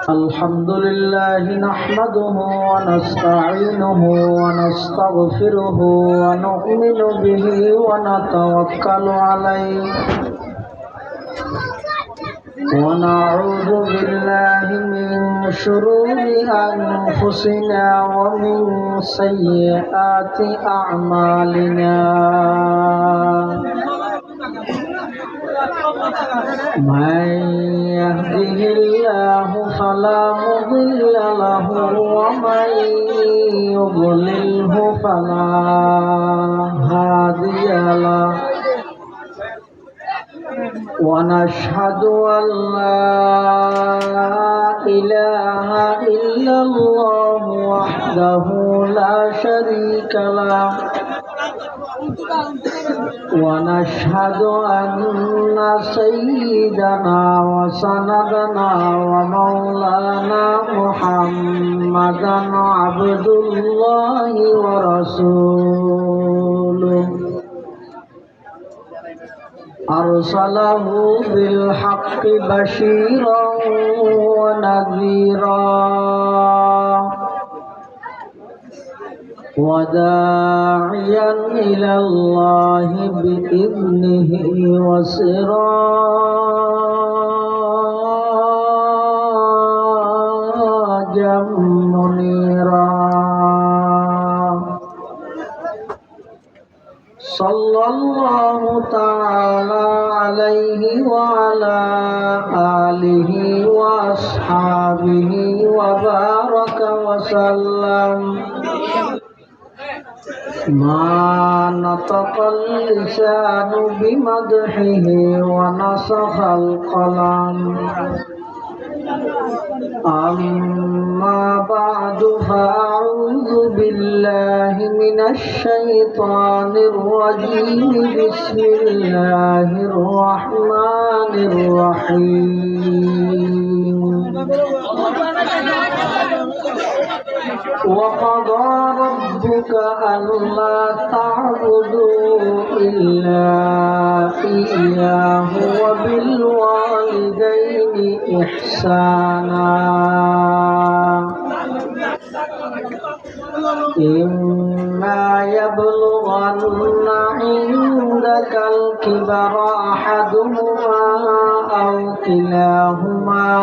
الحمد لله نحمده ونستعينه ونستغفره ونؤمن به ونتوكل عليه ونعوذ بالله من شرور أنفسنا ومن سيئات أعمالنا من يهده الله فلا مضل له ومن يضلله فلا هادي له ونشهد أن لا إله إلا الله وحده لا شريك له ونشهد أن سيدنا وسندنا ومولانا محمدا عبد الله ورسوله أرسله بالحق بشيرا ونذيرا وداعيا إلى الله بإذنه وسراجا منيرا صلى الله تعالى عليه وعلى آله وأصحابه وبارك وسلم ما نطق اللسان بمدحه ونسخ القلم أما بعد فأعوذ بالله من الشيطان الرجيم بسم الله الرحمن الرحيم وقضى ربك ألا تعبدوا إلا إياه وبالوالدين إحسانا إما يبلغن عندك الكبر أحدهما أو كلاهما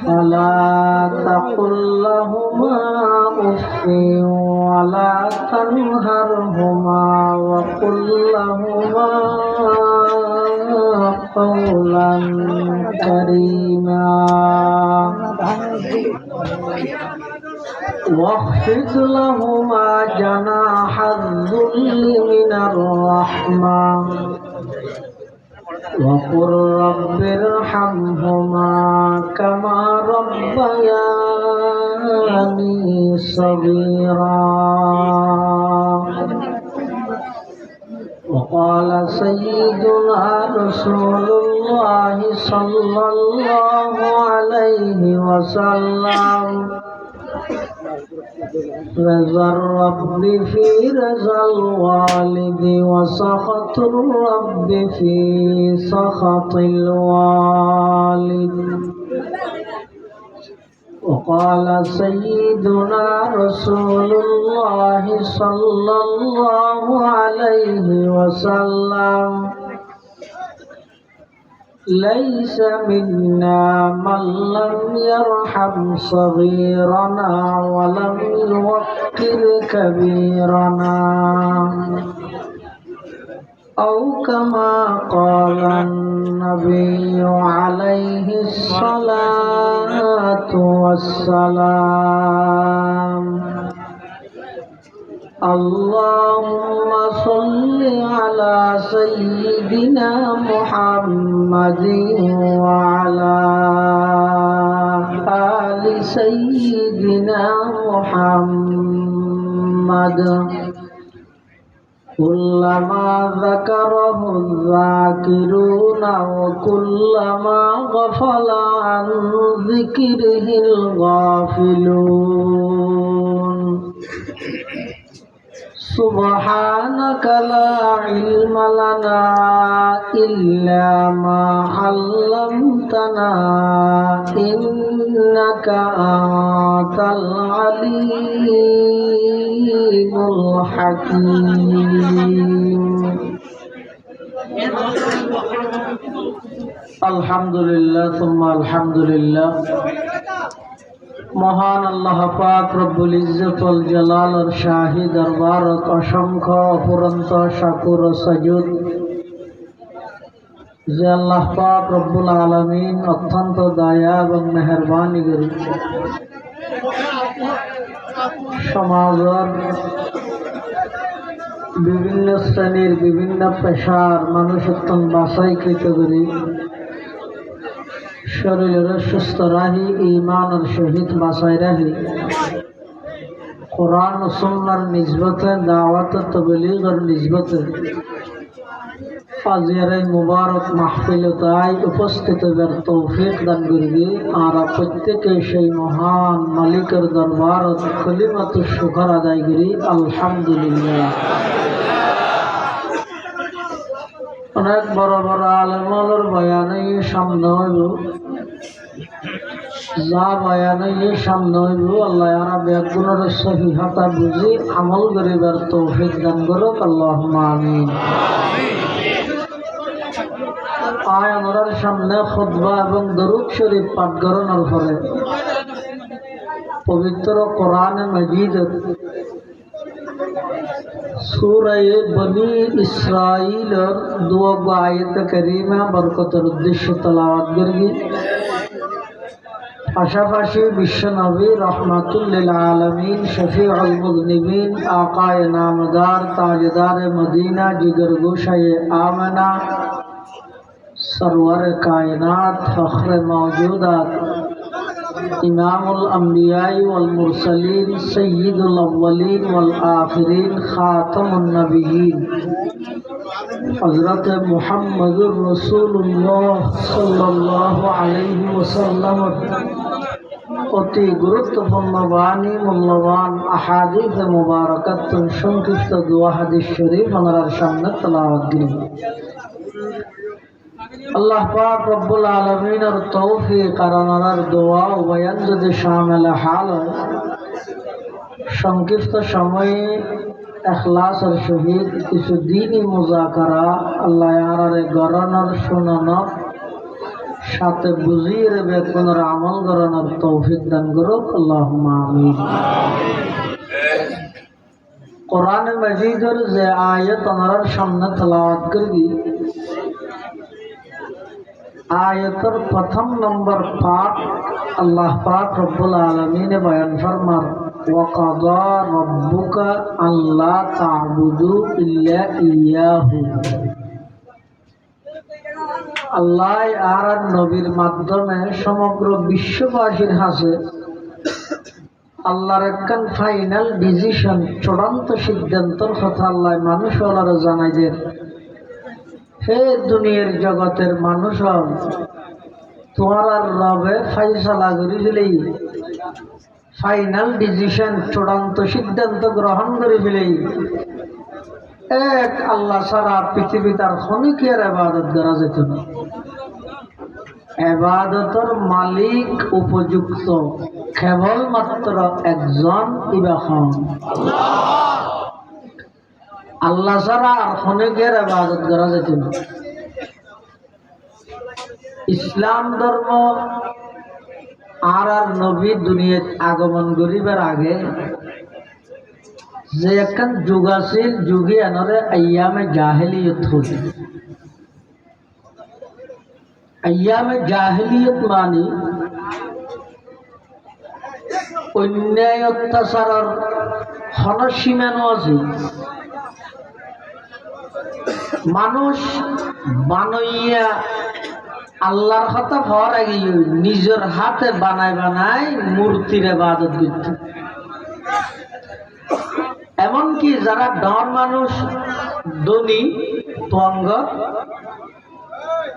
فلا تقل لهما أف ولا تنهرهما وقل لهما قولا كريما واخفض لهما جناح الذل من الرحمة وقل رب ارحمهما كما ربياني صغيرا وقال سيدنا رسول الله صلى الله عليه وسلم رضا الرب في رضا الوالد وسخط الرب في سخط الوالد وقال سيدنا رسول الله صلى الله عليه وسلم ليس منا من لم يرحم صغيرنا ولم يوقر كبيرنا أو كما قال النبي عليه الصلاة والسلام اللهم صل على سيدنا محمد وعلى آل سيدنا محمد كلما ذكره الذاكرون وكلما غفل عن ذكره الغافلون سبحانك لا علم لنا إلا ما علمتنا إنك أنت العليم الحكيم الحمد لله ثم الحمد لله মহান আল্লাহ পাক রব্বুল ইজ্জত ওয়াল জালালের শাহী দরবারত অসংখ্য অফুরন্ত শাকুর ও সাজুদ যে আল্লাহ পাক রব্বুল আলামিন অত্যন্ত দয়া এবং মেহেরবানি করে সমাজের বিভিন্ন শ্রেণীর বিভিন্ন পেশার মানুষ অত্যন্ত বাছাইকৃত করে শরীরের সুস্থ রাহি ঈমানের সহিত বাঁচাই রাহি কোরআন ও সুন্নাহর নিসবতে দাওয়াত ও তাবলীগের নিসবতে আজকের এই মুবারক মাহফিলতায় উপস্থিত হবার তৌফিক দান করিবে আর প্রত্যেকে সেই মহান মালিকের দরবারত কালিমাতু শুকর আদায় করি আলহামদুলিল্লাহ। অনেক বড় বড় আলেমানের বয়ানে সামনে হইব, যা বয়ানে সামনে হইব আল্লাহ আরা ব্যাগুণের সহিহতা বুঝি আমল করিবার তৌফিক দান করুক আল্লাহুম্মা আমিন। আয় আমরার সামনে খুতবা এবং দরুদ শরীফ পাঠ করানোর ফলে পবিত্র কোরআনে মাজিদের সূরা বনি ইসরাঈলের দুয়া আয়াত কারিমা বরকতের উদ্দেশ্যে তেলাওয়াত করি। পাশাপাশি বিশ্বনবী রহমাতুল লিল আলামিন শফিউল মুযনিবিন আকায়ে নামদার তাজদার মদিনা জিগর গোশায়ে আমেনা सरवर कायनात फख्र मौजूदात इमामुल अंबियाई वल मुरसलीन सय्यिदुल अव्वलीन वल आखिरीन खातमुन नबिय्यीन हज़रत मुहम्मदुर रसूलुल्लाह सल्लल्लाहु अलैहि वसल्लम অতি গুরুত্বপূর্ণ বাণী মূল্যবান আহাদিস মুবারাকাত সংক্ষিপ্ত দোয়া হাদিস শরীফ আমাদের সামনে তেলাওয়াত করি। আল্লাহ পাক রব্বুল আলামিনের তৌফিক আর ওনার দোয়া ও বয়ান যদি শামিল হাল হয়, সংক্ষিপ্ত সময়ে ইখলাসের সহিত কিছু দ্বীনি মুযাকারা আল্লাহ আরারে গরানোর শোনানোর সাথে বুঝিয়ে বেকুনের আমল করানোর তৌফিক দান করুক আল্লাহুম্মা আমিন। কোরআন মাজিদের যে আয়াত ওনার সামনে তেলাওয়াত করবি, आयतर प्रथम नंबर पाठ अल्लाह पाक रब्बुल आलमीन बयान फरमान वक़ज़ा रब्बुका अल्ला ता'बुदू इल्ला इय्याहु। আল্লাহ আর নবীর মাধ্যমে সমগ্র বিশ্ববাসীর হাতে আল্লাহর একখান ফাইনাল ডিসিশন চূড়ান্ত সিদ্ধান্তর কথা আল্লাহ মানুষ ওলারে জানাই দেন। হে দুনিয়ার জগতের মানুষ, তোমার আর রবে ফাইসালা করেছিলেই, ফাইনাল ডিসিশন চূড়ান্ত সিদ্ধান্ত গ্রহণ করে ফেলেই এক আল্লাহ ছাড়া পৃথিবী তার ক্ষণিকের ইবাদত করা যেত না। ইবাদতের মালিক উপযুক্ত কেবলমাত্র একজন ইবাখন আল্লাহ ছাড়া আর ক্ষণিকের ইবাদত করা যেত না। ইসলাম ধর্ম আর নবী দুনিয়াত আগমন করিবার আগে যে একখান যুগ আছিল, যুগে আনরে আইয়ামে জাহেলিয়ত হইল। আইয়ামে জাহেলিয়ত মানে অন্যায় অত্যাচারের হনসীমানো আছে। মানুষ বানাইয়া আল্লাহর কথা হওয়ার আগে নিজের হাতে বানায় বানায় মূর্তির ইবাদত করত। এমনকি যারা ডর মানুষ ধনী তঙ্গ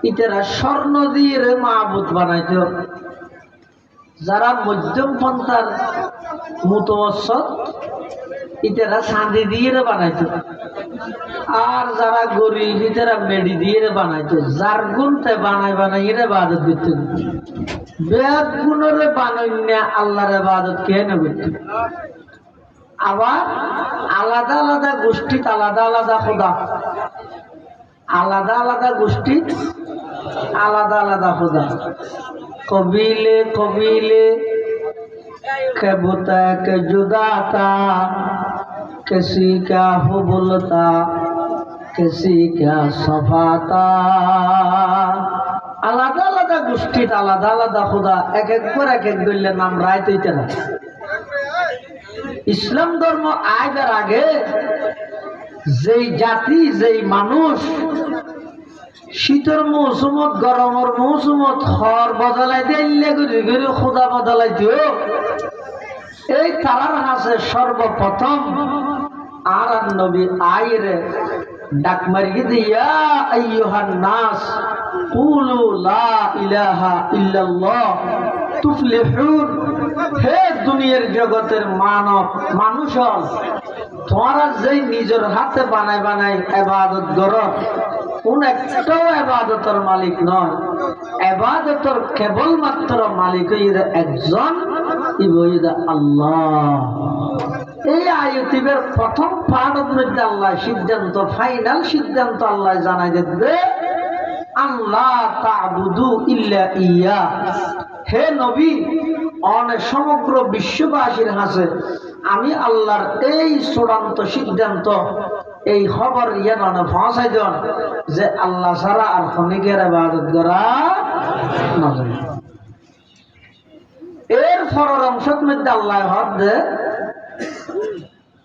ইতারা স্বর্ণ দিয়ে মাহবুদ বানাইত। যারা মধ্যম পন্থার মুতওয়াসসিত ইতারা চাঁদি দিয়ে বানাইতো, আর যারা গরিব ইতারা মেডি দিয়ে বানাইতো। যার গুণতে বানাই বানাই এরা ইবাদত করতো, বেদ গুণরে বানাই না আল্লাহর ইবাদত কে না করতো। আবার আলাদা আলাদা গোষ্ঠী, আলাদা আলাদা খোদা, আলাদা আলাদা গোষ্ঠী, আলাদা আলাদা খোদা। কবিলে কবিলে के बुता के जुदा था, किसी क्या हुबुल था, किसी क्या सफा था। আলাদা আলাদা গোষ্ঠীর আলাদা আলাদা খোদা, এক এক করে এক এক দলের নাম রায় তৈতে না। ইসলাম ধর্ম আইবার আগে যেই জাতি, যেই মানুষ শীতের মৌসুমত, গরমের মৌসুমত খড় বদলাই দিয়ে ঘুরে খোদা বদলাই দিও, এই তারার হাসে সর্বপ্রথম আর নবী আইরে ডাক মারিয়ে দিয়া আইয়ুহান নাস কুলু লা ইলাহা ইল্লাল্লাহ তুফলিহুন। হে দুনিয়ার জগতের মানব মানুষ, তোমরা যেই নিজের হাতে বানাই বানাই ইবাদত করো, কোন একটাও ইবাদতের মালিক নয়। ইবাদতের কেবলমাত্র মালিক হইছে একজন, ইবইদা আল্লাহ। এই আয়াতের প্রথম পাঠের মধ্যে আল্লাহ সিদ্ধান্ত, ফাইনাল সিদ্ধান্ত আল্লাহ জানাই দেবে, আল্লাহ তা'বুদু ইল্লা ইয়া। হে নবী, অনেক সমগ্র বিশ্ববাসীর হাসে আমি আল্লাহর এই চূড়ান্ত সিদ্ধান্ত, এই খবর ইয়ানো পৌঁছাই দেন যে আল্লাহ ছাড়া আর খনিকের ইবাদত করা না যায়। এর পরের অংশের মধ্যে আল্লাহ হদ দে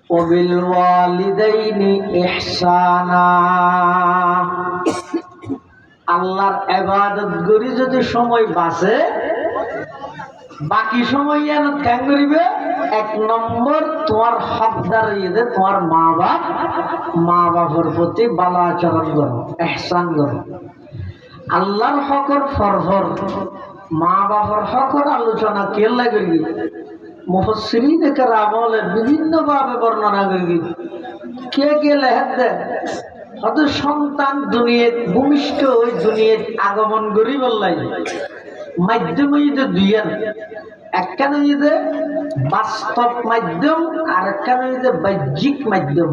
ওয়াবিল ওয়ালিদাইনি ইহসানা। আল্লাহর ইবাদত করি যদি সময় বাঁচে, বাকি সময় ইয়ানত কেন করিবে? এক নম্বর তোমার হকদার ইয়েদের তোমার মা বাপ, মা বাবার প্রতি ভালো আচরণ করো, ইহসান করো। আল্লাহর হকর ফরফর, মা বাবার হকর আলোচনা কে লাগে মুফাসসিরিন কেরাম বিভিন্ন ভাবে বর্ণনা করি। কে কে লেখা দেন হয়তো সন্তান দুনিয়াত ভূমিষ্ঠ হয়ে দুনিয়াত আগমন করি বললাই মাধ্যম দুইয়ান, একখানে বাস্তব মাধ্যম আর একখানে বাহ্যিক মাধ্যম।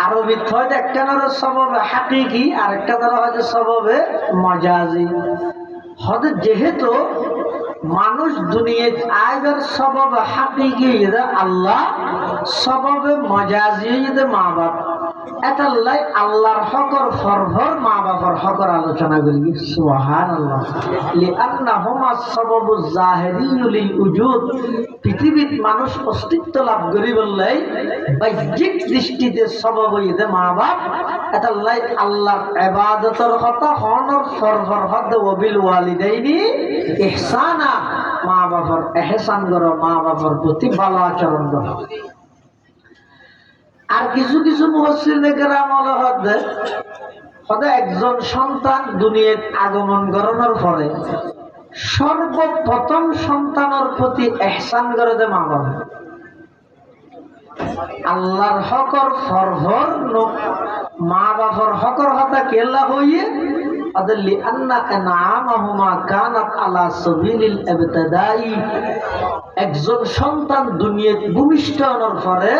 আরবিত হয়তো একখানের সববে হাকিকি আর একটা দ্বারা হয়তো সববে মজাজি। হয়তো যেহেতু মানুষ দুনিয়ায় আইবার সবব হাকিকি আল্লাহ, সববে মজাজি মা বাপ। এটাল্লাই আল্লাহর হকর ফরফর মা বাবার হকর আলোচনা করি। সুবহানাল্লাহ। লিআন্নাহুমা সাবাবুজ জাহিরিয়্যু লিল উজুদ। পৃথিবীত মানুষ অস্তিত্ব লাভ করি বললে বাহ্যিক দৃষ্টিতে সবব হইতে মা বাপ। এটাল্লাই আল্লাহর ইবাদতের কথা হনর ফরফর হদ ওয়াবিল ওয়ালিদাইনি ইহসানা। মা বাবার ইহসান করো, মা বাবার প্রতি ভালো আচরণ করো। আর কিছু কিছু মুফাসসিরিনে কেরাম হদে একজন সন্তান দুনিয়ায় আগমন করানোর পরে সর্বপ্রথম সন্তানের প্রতি ইহসান করে দে মা বাবা। আল্লাহর হকর ফরফর মা বাবার হকর হতা কেল্লা হইয়ে আদাল্লি আন্না আনআমাহুমা কানাত আলা সাবিলিল ইবতিদাই। একজন সন্তান দুনিয়ায় ভূমিষ্ঠ হওয়ার পরে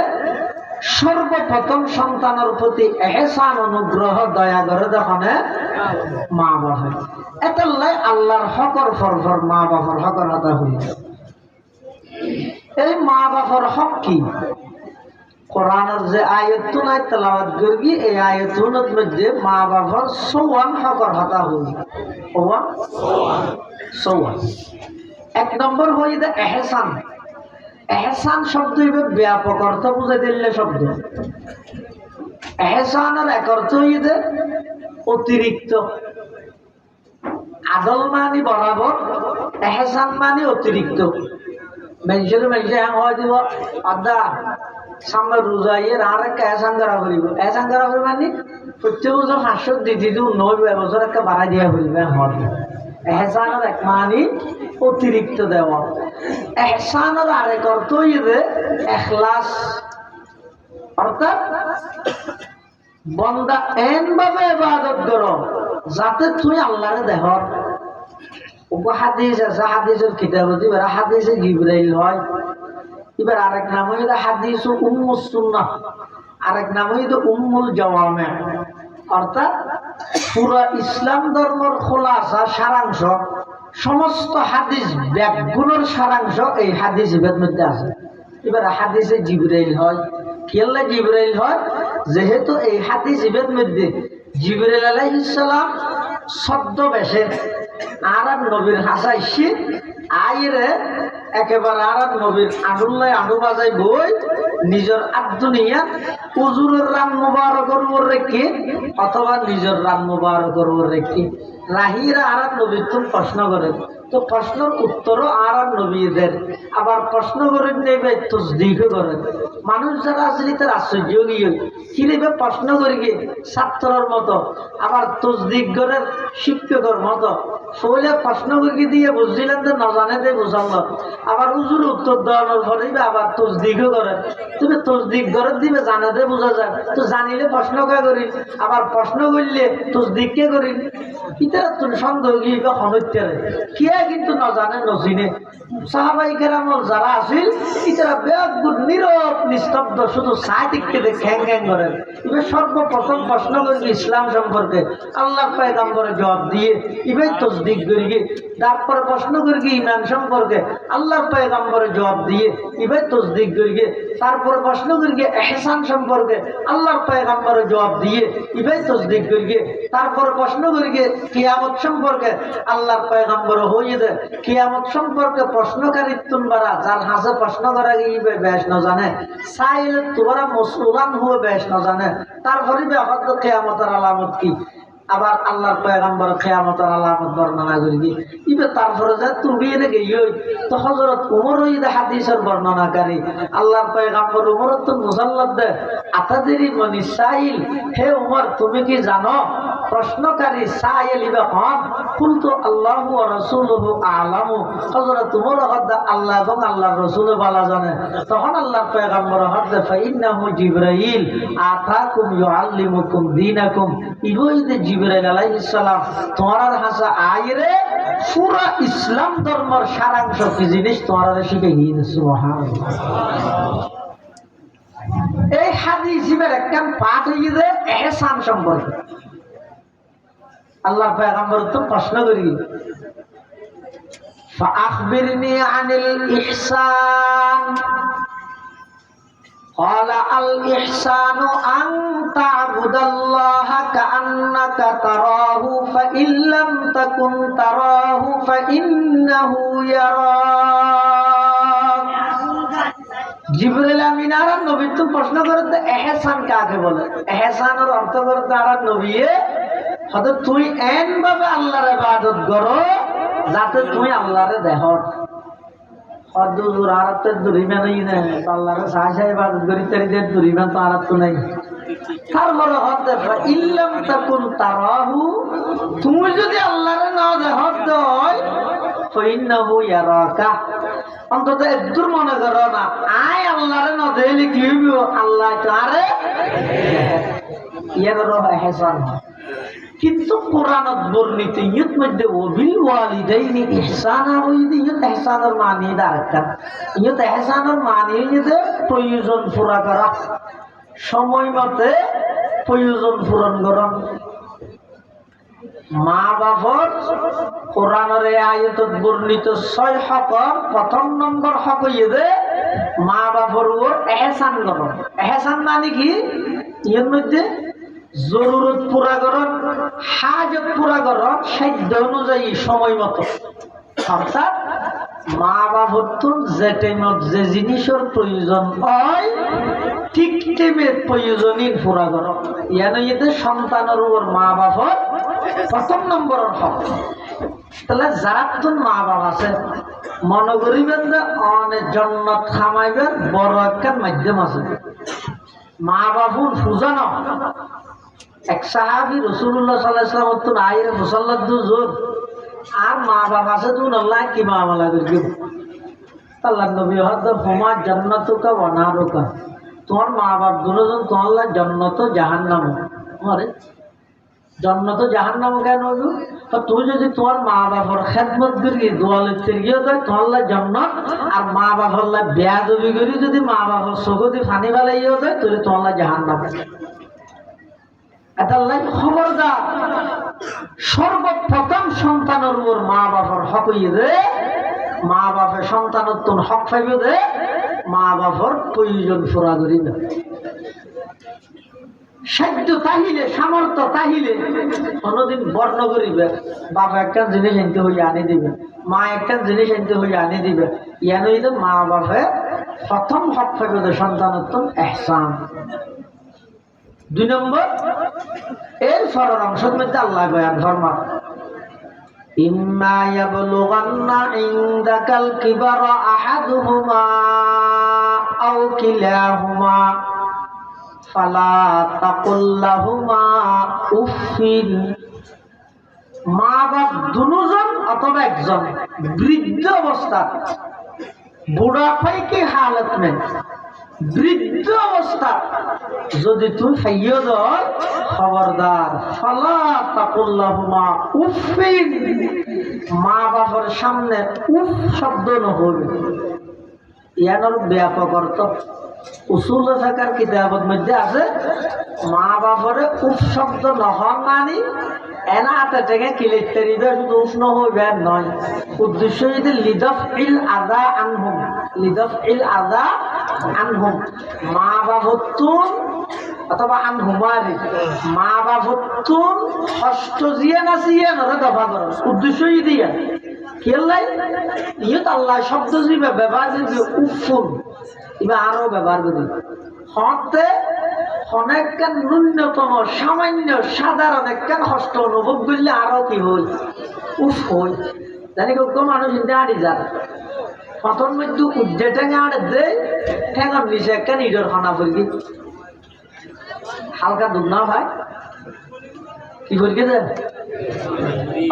সর্বপ্রথম সন্তানের প্রতি ইহসান, অনুগ্রহ, দয়া করে দেখুন মা বাবা। এটাই আল্লাহর হকর ফরফর মা বাবার হকর হতা হই। এই মা বাবার হক কি? কোরআনের যে আয়াতটো নাই তেলাওয়াত করি, এই আয়াতের মধ্যে মা বাবার 54 হকর হতা হই। 54। এক নম্বর হই দে ইহসান। এহসান শব্দ ব্যাপক অর্থ বুঝাই দিলে শব্দ। এহসানের এক অর্থ হইতে অতিরিক্ত। আদল মানে বরাবর, এহসান মানে অতিরিক্ত। মানুষের হয় দিব আদা সামনে রোজাইয়ের আর একটা এহসান করা করিব। এহসান করা করি মানে প্রত্যেক বছর 500 দিতে দিব, 9 বছর একটা বাড়াই দিয়া করিব। এহসানের এক মানে অতিরিক্ত দেওয়া। এহসানের আরেক অর্থ ইয়ে ইখলাস, অর্থাৎ বন্দা এন ভাবে ইবাদত করো যাতে তুই আল্লাহরে দেখ। হাদিস আছে, হাদিসের কিতাব এবার হাদিসে জিবরাইল হয়, এবার আরেক নাম হইল হাদিস উম্মুস সুন্নাহ, আরেক নাম হইল উম্মুল জাওয়ামি। অর্থাৎ পুরা ইসলাম ধর্মের খোলাসা সারাংশ, সমস্ত হাদিস ব্যাগগুলোর সারাংশ এই হাদিস এর মধ্যে আছে। এবার হাদিসে জিবরাইল হয়, কেল্লা জিবরাইল হয় যেহেতু এই হাদিস এর মধ্যে জিবরাইল আলাইহিস সালাম ছদ্মবেশে আরব নবীর হাসাইছি আইরে একেবারে আরব নবীর আডুল্লাই আডু বাজাই বই নিজের আব্দুনিয়া উজুরের রান মুবারকর উপর রেখে অথবা নিজের রান মুবারকর উপর রেখে রাহিরা আরব নবীর তো প্রশ্ন করে, তো প্রশ্নের উত্তরও আরব নবীদের আবার প্রশ্ন করে নেবে তসদিক করে। মানুষ যারা আসলে তার আশ্চর্য গিয়ে কিভাবে প্রশ্ন করে গিয়ে ছাত্রর মতো আবার তসদিক করে শিক্ষকের মতো সবলে প্রশ্ন করে দিয়ে বুঝছিলেন যে না জানে দিয়ে বুঝাল, আবার উজুর উত্তর দেওয়ানোর পরে আবার তসদিকও করে। তুমি তসদিক করে দিবে জানে দিয়ে বোঝা যায়, তো জানিলে প্রশ্ন কে করি, আবার প্রশ্ন করলে তসদিক কে করি, ইতারা তুমি সন্দেহ গিয়ে হনত্যারে কে কিন্তু না জানে নচিনে। সাহাবাই কেরামল যারা আছিল ইতারা বেগুন নীরব নিস্তব্ধ শুধু চাই দিককে খ্যাং খ্যাং করেন। এবার সর্বপ্রথম প্রশ্ন করি ইসলাম সম্পর্কে, আল্লাহ পয়গম্বরের জবাব দিয়ে এবার তসদিক করি গিয়ে, তারপরে প্রশ্ন করি গিয়ে ইমান সম্পর্কে, আল্লাহ পয়গম্বরের জবাব দিয়ে এবার তসদিক করি গিয়ে, তারপরে প্রশ্ন করি গিয়ে এহসান সম্পর্কে, আল্লাহর পয়গম্বরের জবাব দিয়ে এবার তসদিক করি গিয়ে, তারপরে প্রশ্ন করি গিয়ে কিয়ামত সম্পর্কে, আল্লাহর পয়গম্বর হয়ে দেয় কিয়ামত সম্পর্কে প্রশ্নকারী তোমরা যার হাসে প্রশ্ন করা গিয়ে বেশ না জানে চাইলে তোমরা মুসলমান হয়ে বেশ না জানে, তারপরে ব্যাপার তো কিয়ামতের আলামত কি, আবার আল্লাহর পয়গম্বর কিয়ামতের আলামত বর্ণনা করি গিয়ে এবার তারপরে যে তুমি এনে গিয়ে তো হযরত উমর হইদে হাদিসের বর্ণনাকারী, আল্লাহর পয়গম্বর উমর তো মুসাল্লাদ দে আতাদেরি মনি সাইল, হে উমর তুমি কি জানো প্রশ্নকারী সাইল ইবে হন, কুলতু আল্লাহু ওয়া রাসূলুহু আ'লামু, হযরত উমর হদা আল্লাহ এবং আল্লাহর রাসূল ভালো জানে। তখন আল্লাহর পয়গম্বর হদা ফাইন্নাহু জিবরাইল আতাকুম ইউআল্লিমুকুম দীনাকুম, ইবইদে জিবরাইল আলাইহিস সালাম তোমার হাসা আইরে পুরা ইসলাম ধর্মের সারাংশ কি জিনিস তোমার শিখে গিয়ে। সুবহানাল্লাহ। এই হাদিসের একটা পাঠ হয়ে যায় ইহসান সম্পর্কে। আল্লাহ পয়গম্বর তো প্রশ্ন করি ফাআখবিরনি আনিল ইহসান, قال الإحسان أن تعبد الله كأنك تراه فإن لم تكن تراه فإنه يراك। জিবরাইল আমিন আর নবী তো প্রশ্ন করতে ইহসান কাকে বলে, ইহসানের অর্থ করতে আর নবী হয়তো তুই এন ভাবে আল্লাহর ইবাদত করো যাতে তুমি আল্লাহরে দেখো। তুমি যদি আল্লাহরে না দেখো অন্তত একদূর মনে করো না আয় আল্লাহরে না দেখলে কি হইব, আল্লাহ আরে কিন্তু কোরআনত বর্ণিত ইয়ত মধ্যে ওবিল ওয়ালিদাইনি ইহসানা হইতে ইয়ত ইহসানের মানে আরেকটা, ইয়ত ইহসানের মানে হইতে প্রয়োজন পুরা করা, সময় মতে প্রয়োজন পূরণ করা। মা বাবার কোরআনের আয়াতত বর্ণিত 6 হকর প্রথম নম্বর হক হইতে মা বাবার উপর ইহসান করো। ইহসান মানে কি এর মধ্যে জরুরত পুরা করন, হাজত পুরা করন সাধ্য অনুযায়ী সময় মতো। অর্থাৎ মা বাবার তো যে টাইমত যে জিনিসের প্রয়োজন হয় ঠিক টাইমে প্রয়োজনীয় পুরা করো। ইয়াতে সন্তানের উপর মা বাবার প্রথম নম্বরের হক। তাহলে যারা তো মা বাবা আছে মনে করিবেন যে অনেক জন্নত খামাইবেন বড় একটা মাধ্যম আছে। মা বাবুর ফুজানো এক সাহাবী রাসূলুল্লাহ সাল্লাল্লাহু আলাইহি ওয়াসাল্লাম তো আইরে মুসাল্লাত জোর আর মা বাবা আছে তুই আল্লাহ কি মামলা করবি। আল্লাহ নবী হদ হুমা জান্নাতুকা ওয়া নারুকা, তোমার মা বাপ দুজন তোমার লাই জন্নত জাহান্নাম আরে জন্নত জাহান্নাম কেন হইব তুই যদি তোমার মা বাবার খেদমত করি দোয়া লিখতে গিয়ে দেয় তোমার লাই জন্নত আর মা বাবার লাই বেয়াদবি করি যদি মা বাবার চকুতি ফানি ফেলাইও দেয় তাহলে তোমার লাই জাহান্নাম এটা লাই খবরদার সর্বপ্রথম সন্তানের উপর মা বাবার হক হইয়ে দে মা বাপের সন্তানের তোর হক পাইবে দে মা বাবার প্রয়োজন পুরা করি না সাধ্য তাহিলে সামর্থ্য তাহিলে কোনোদিন বর্ণ করিবে বাবা একটা জিনিস আনতে হইয়া আনি দিবে মা একটা জিনিস আনতে হইয়া আনি দিবে ইয়ান হইলে মা বাপে প্রথম হক পাইবে দে সন্তানের তোর এহসান 2 নম্বর এর ফরের অংশের মধ্যে আল্লাহ বয়ান ফরমান ইম্মা ইয়াবলুগান্না ইনদাকাল কিবারা আহাদুহুমা আও কিলাহুমা ফালা তাকুল লাহুমা উফিন মা বাপ দুজন অথবা একজন বৃদ্ধ অবস্থা বুড়াপাই কি হালত নেই বৃদ্ধ অবস্থা যদি তুমি খাইয়ে দাও খবরদার ফালা তাকুল লাহুমা উফিন মা বাবার সামনে উফ শব্দ নহবে ইয়ানোর ব্যাপক অর্থ উসুল থাকার কিতাবের মধ্যে আছে মা বাপরে উফ শব্দ নহন মানি এনা হাতে থেকে কিলিতে হৃদয় শুধু উষ্ণ হইবে নয় উদ্দেশ্য যদি লিদফ ইল আদা আনহুম লিদফ ইল আদা আনহুম মা বাবতুন অথবা আনহুমারি মা বাবতুন ষষ্ঠ জিয়া না সিয়া নরে দফা কর উদ্দেশ্য দিয়া কেলাই ইয়ত আল্লাহ শব্দ জিবে ব্যবহার যে উফুন ইবা আরো ব্যবহার করি হতে অনেকখান ন্যূনতম সামান্য সাধারণ একখান কষ্ট অনুভব করলে আরো কি হই উফ হই জানি কেউ মানুষ কিন্তু আড়ি যায় প্রথম মৃত্যু উজ্জে ঠেঙে আড়ে দে ঠেঙার নিচে একখান ইডর খানা পড়ি হালকা দুধ না ভাই কি করি দে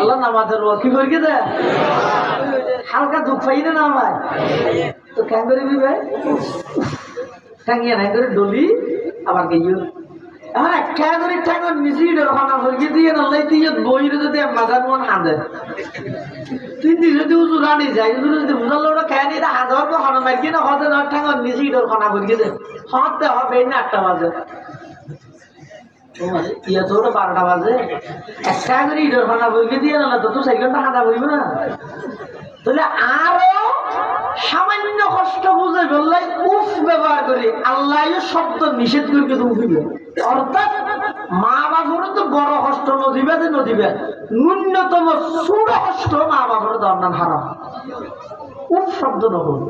আল্লাহ নামাজের কি করি দে হালকা দুঃখ পাই না ভাই তো কেন করবি ভাই ঠেঙিয়ে নাই করে ডলি আবার গিয়ে এখন একটা করে ঠেঙর নিচে ইডর খানা পড়ি দিয়ে নাল্লাই দিয়ে বইরে যদি মাজার মন হাঁদে তুই যদি উজু রানি যাই যদি বুঝালো ওটা খেয়ে নিয়ে হাজার পর খানা মারি না হতে না ঠেঙর নিচে ইডর খানা পড়ি দে হতে হবে না 8টা বাজে ইয়া তো 12টা বাজে একটা করে ইডর খানা পড়ি দিয়ে না তো 4 ঘন্টা হাঁদা পড়িব না তাহলে আরো সামান্য কষ্ট বুঝে বললে উফ ব্যবহার করি আল্লাহ শব্দ নিষেধ করবে উফিবে অর্থাৎ মা বাবারও তো বড় কষ্ট নদিবে যে নদিবে ন্যূনতম ছোট কষ্ট মা বাবার দণ্ডান হারাম উফ শব্দ নহল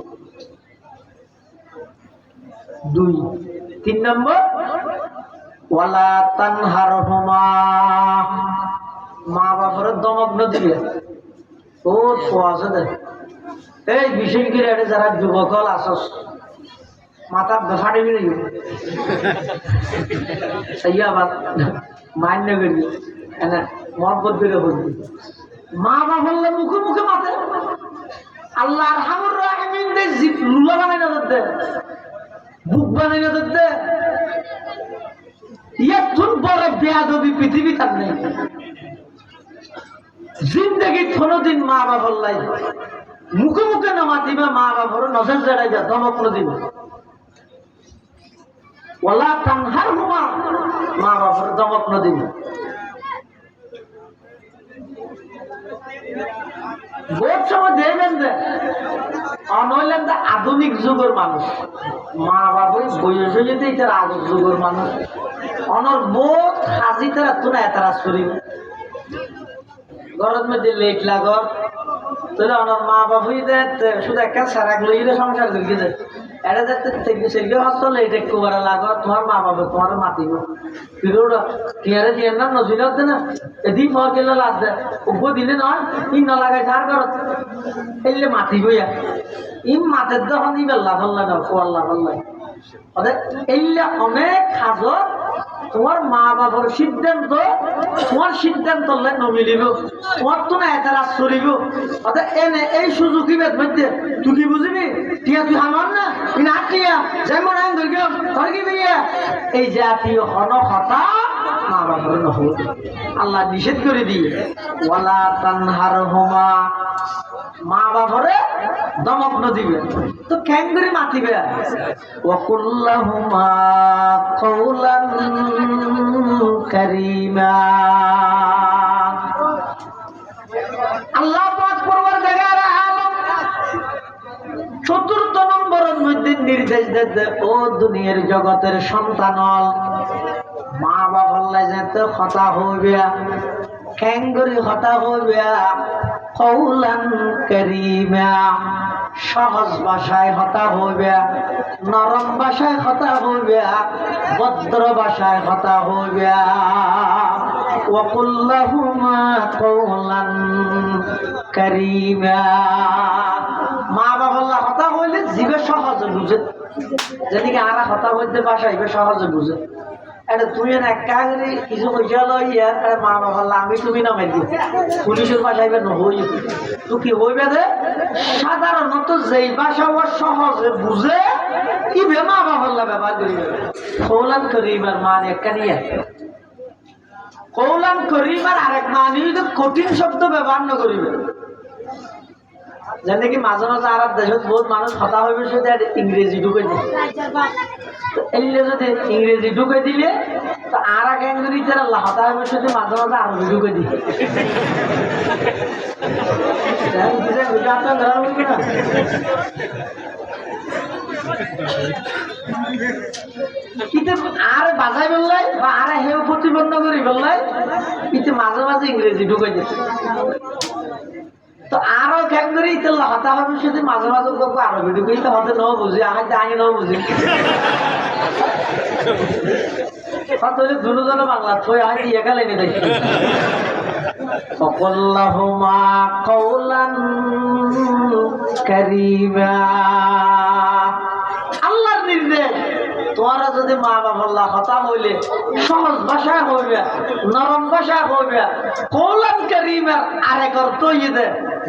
3 নম্বর ওয়ালা তানহারহুমা মা বাবার দমক নদিবে ও আছে দে এই বিশেষ করে এটা যারা যুবকল আসস মাথা ফাটে বেড়ে সেই আবার মান্য করি এনে মহব্বত করে বলবি মা বাবা মুখে মুখে মাথে আল্লাহ আরহামুর রাহিমিন দে জিপ লুলা বানাই না দে বুক বানাই না দে ইয়া তুন বড় বেয়াদবি পৃথিবী তার নেই জিন্দগি কোনদিন মা বাবার লাই মুখে মুখে না মাতিবে মা বাবার নজর জড়াইবে ধমক দিবে ওয়ালা তানহারহুমা মা বাবার ধমক দিবে বহুত সময় দেখবেন যে অনইলেন আধুনিক যুগের মানুষ মা বাবার বয়স হয়ে যেতে এটার আগের যুগের মানুষ অনর বহুত হাজি তারা তুনা এতারা শরীর ঘরের মধ্যে লেট লাগর তাহলে আমার মা বাবুই শুধু একটা সারাক লইলে সংসার করি যায় এটা যাতে সেদিকে হস্ত লেট একটু করা লাগর তোমার মা বাবা তোমার মাতিব ফিরোটা টিয়ারে দিয়ে না নজরে হচ্ছে না এদিন ফর গেলে লাগছে উপ দিলে নয় ই ন লাগাই ধার কর এলে মাতিবই ইম মাতের যখন ই বেল্লা ফল্লা না ফল্লা ফল্লাই এইলা অনেক হাজত তোমার মা বাবার সিদ্ধান্ত তোমার সিদ্ধান্ত নমিলিব তোমার তো না এতারাজ করিব অর্থাৎ এনে এই সুযোগই বেদ মধ্যে তুই কি বুঝবি টিয়া তুই আমার না না টিয়া যেমন আইন ধরকি এই জাতীয় হনহতা মা বাবার নহল আল্লাহ নিষেধ করে দিয়ে ওয়ালা তানহারহুমা মা বাবারে দমক দিবে তো কেন করে মাতিবে ওয়াকুল্লাহুমা কওলান কারীমা আল্লাহ পাক পরওয়ারদিগার আলম চতুর্থ নম্বরের মধ্যে নির্দেশ দেয় ও দুনিয়ার জগতের সন্তানল মা বাবার যেতে কথা হইবে কেঙ্গরি হতা হইবে কওলান কারীমা সহজ ভাষায় হতা হইবে নরম ভাষায় হতা হইবে ভদ্র ভাষায় হতা হইবে ওয়াকুল্লাহুমা কওলান কারীমা মা বাবার হতা হইলে জীবে সহজে বুঝে যেদিকে আরা হতা হইতে ভাষা হইবে সহজে বুঝে এটা তুমি একা কিছু পয়সা লইয়া মা বাবা আমি তুমি নামে দিও পুলিশের ভাষায় নহই তো কি হইবে যে সাধারণত যেই ভাষা ও সহজে বুঝে কি মা বাবার ব্যবহার করিবে কৌলান করিবার মান একটা নিয়ে কৌলান করিবার আরেক মানে কঠিন শব্দ ব্যবহার ন করিবে যেন কি মাঝে মাঝে আর দেশত বহুত মানুষ হতা হইবে শুধু ইংরেজি ঢুকে দিবে এলে যদি ইংরেজি ঢুকে দিলে তো আর এক ইংরেজি আল্লাহ হতা হইবে শুধু মাঝে মাঝে আরবি ঢুকে দিবে আর বাজাই বললাই বা আর হেউ প্রতিবন্ধ করি বললাই কিন্তু মাঝে মাঝে ইংরেজি ঢুকে দিতে তো আরো কেন করি হতা হবে শুধু মাঝে মাঝে গল্প আরো ভিডিও করি তো হতে নাও বুঝি আমি নাও বুঝি দুজন বাংলা থই আজ একা লেগে দেখি ওয়াকুল্লাহুমা কওলান কারীমা আল্লাহর নির্দেশ তোমরা যদি মা বাবার হতা হইলে সহজ ভাষায় হইবে নরম ভাষায় হইবে কওলান কারীমা আরেক অর্থ ইয়ে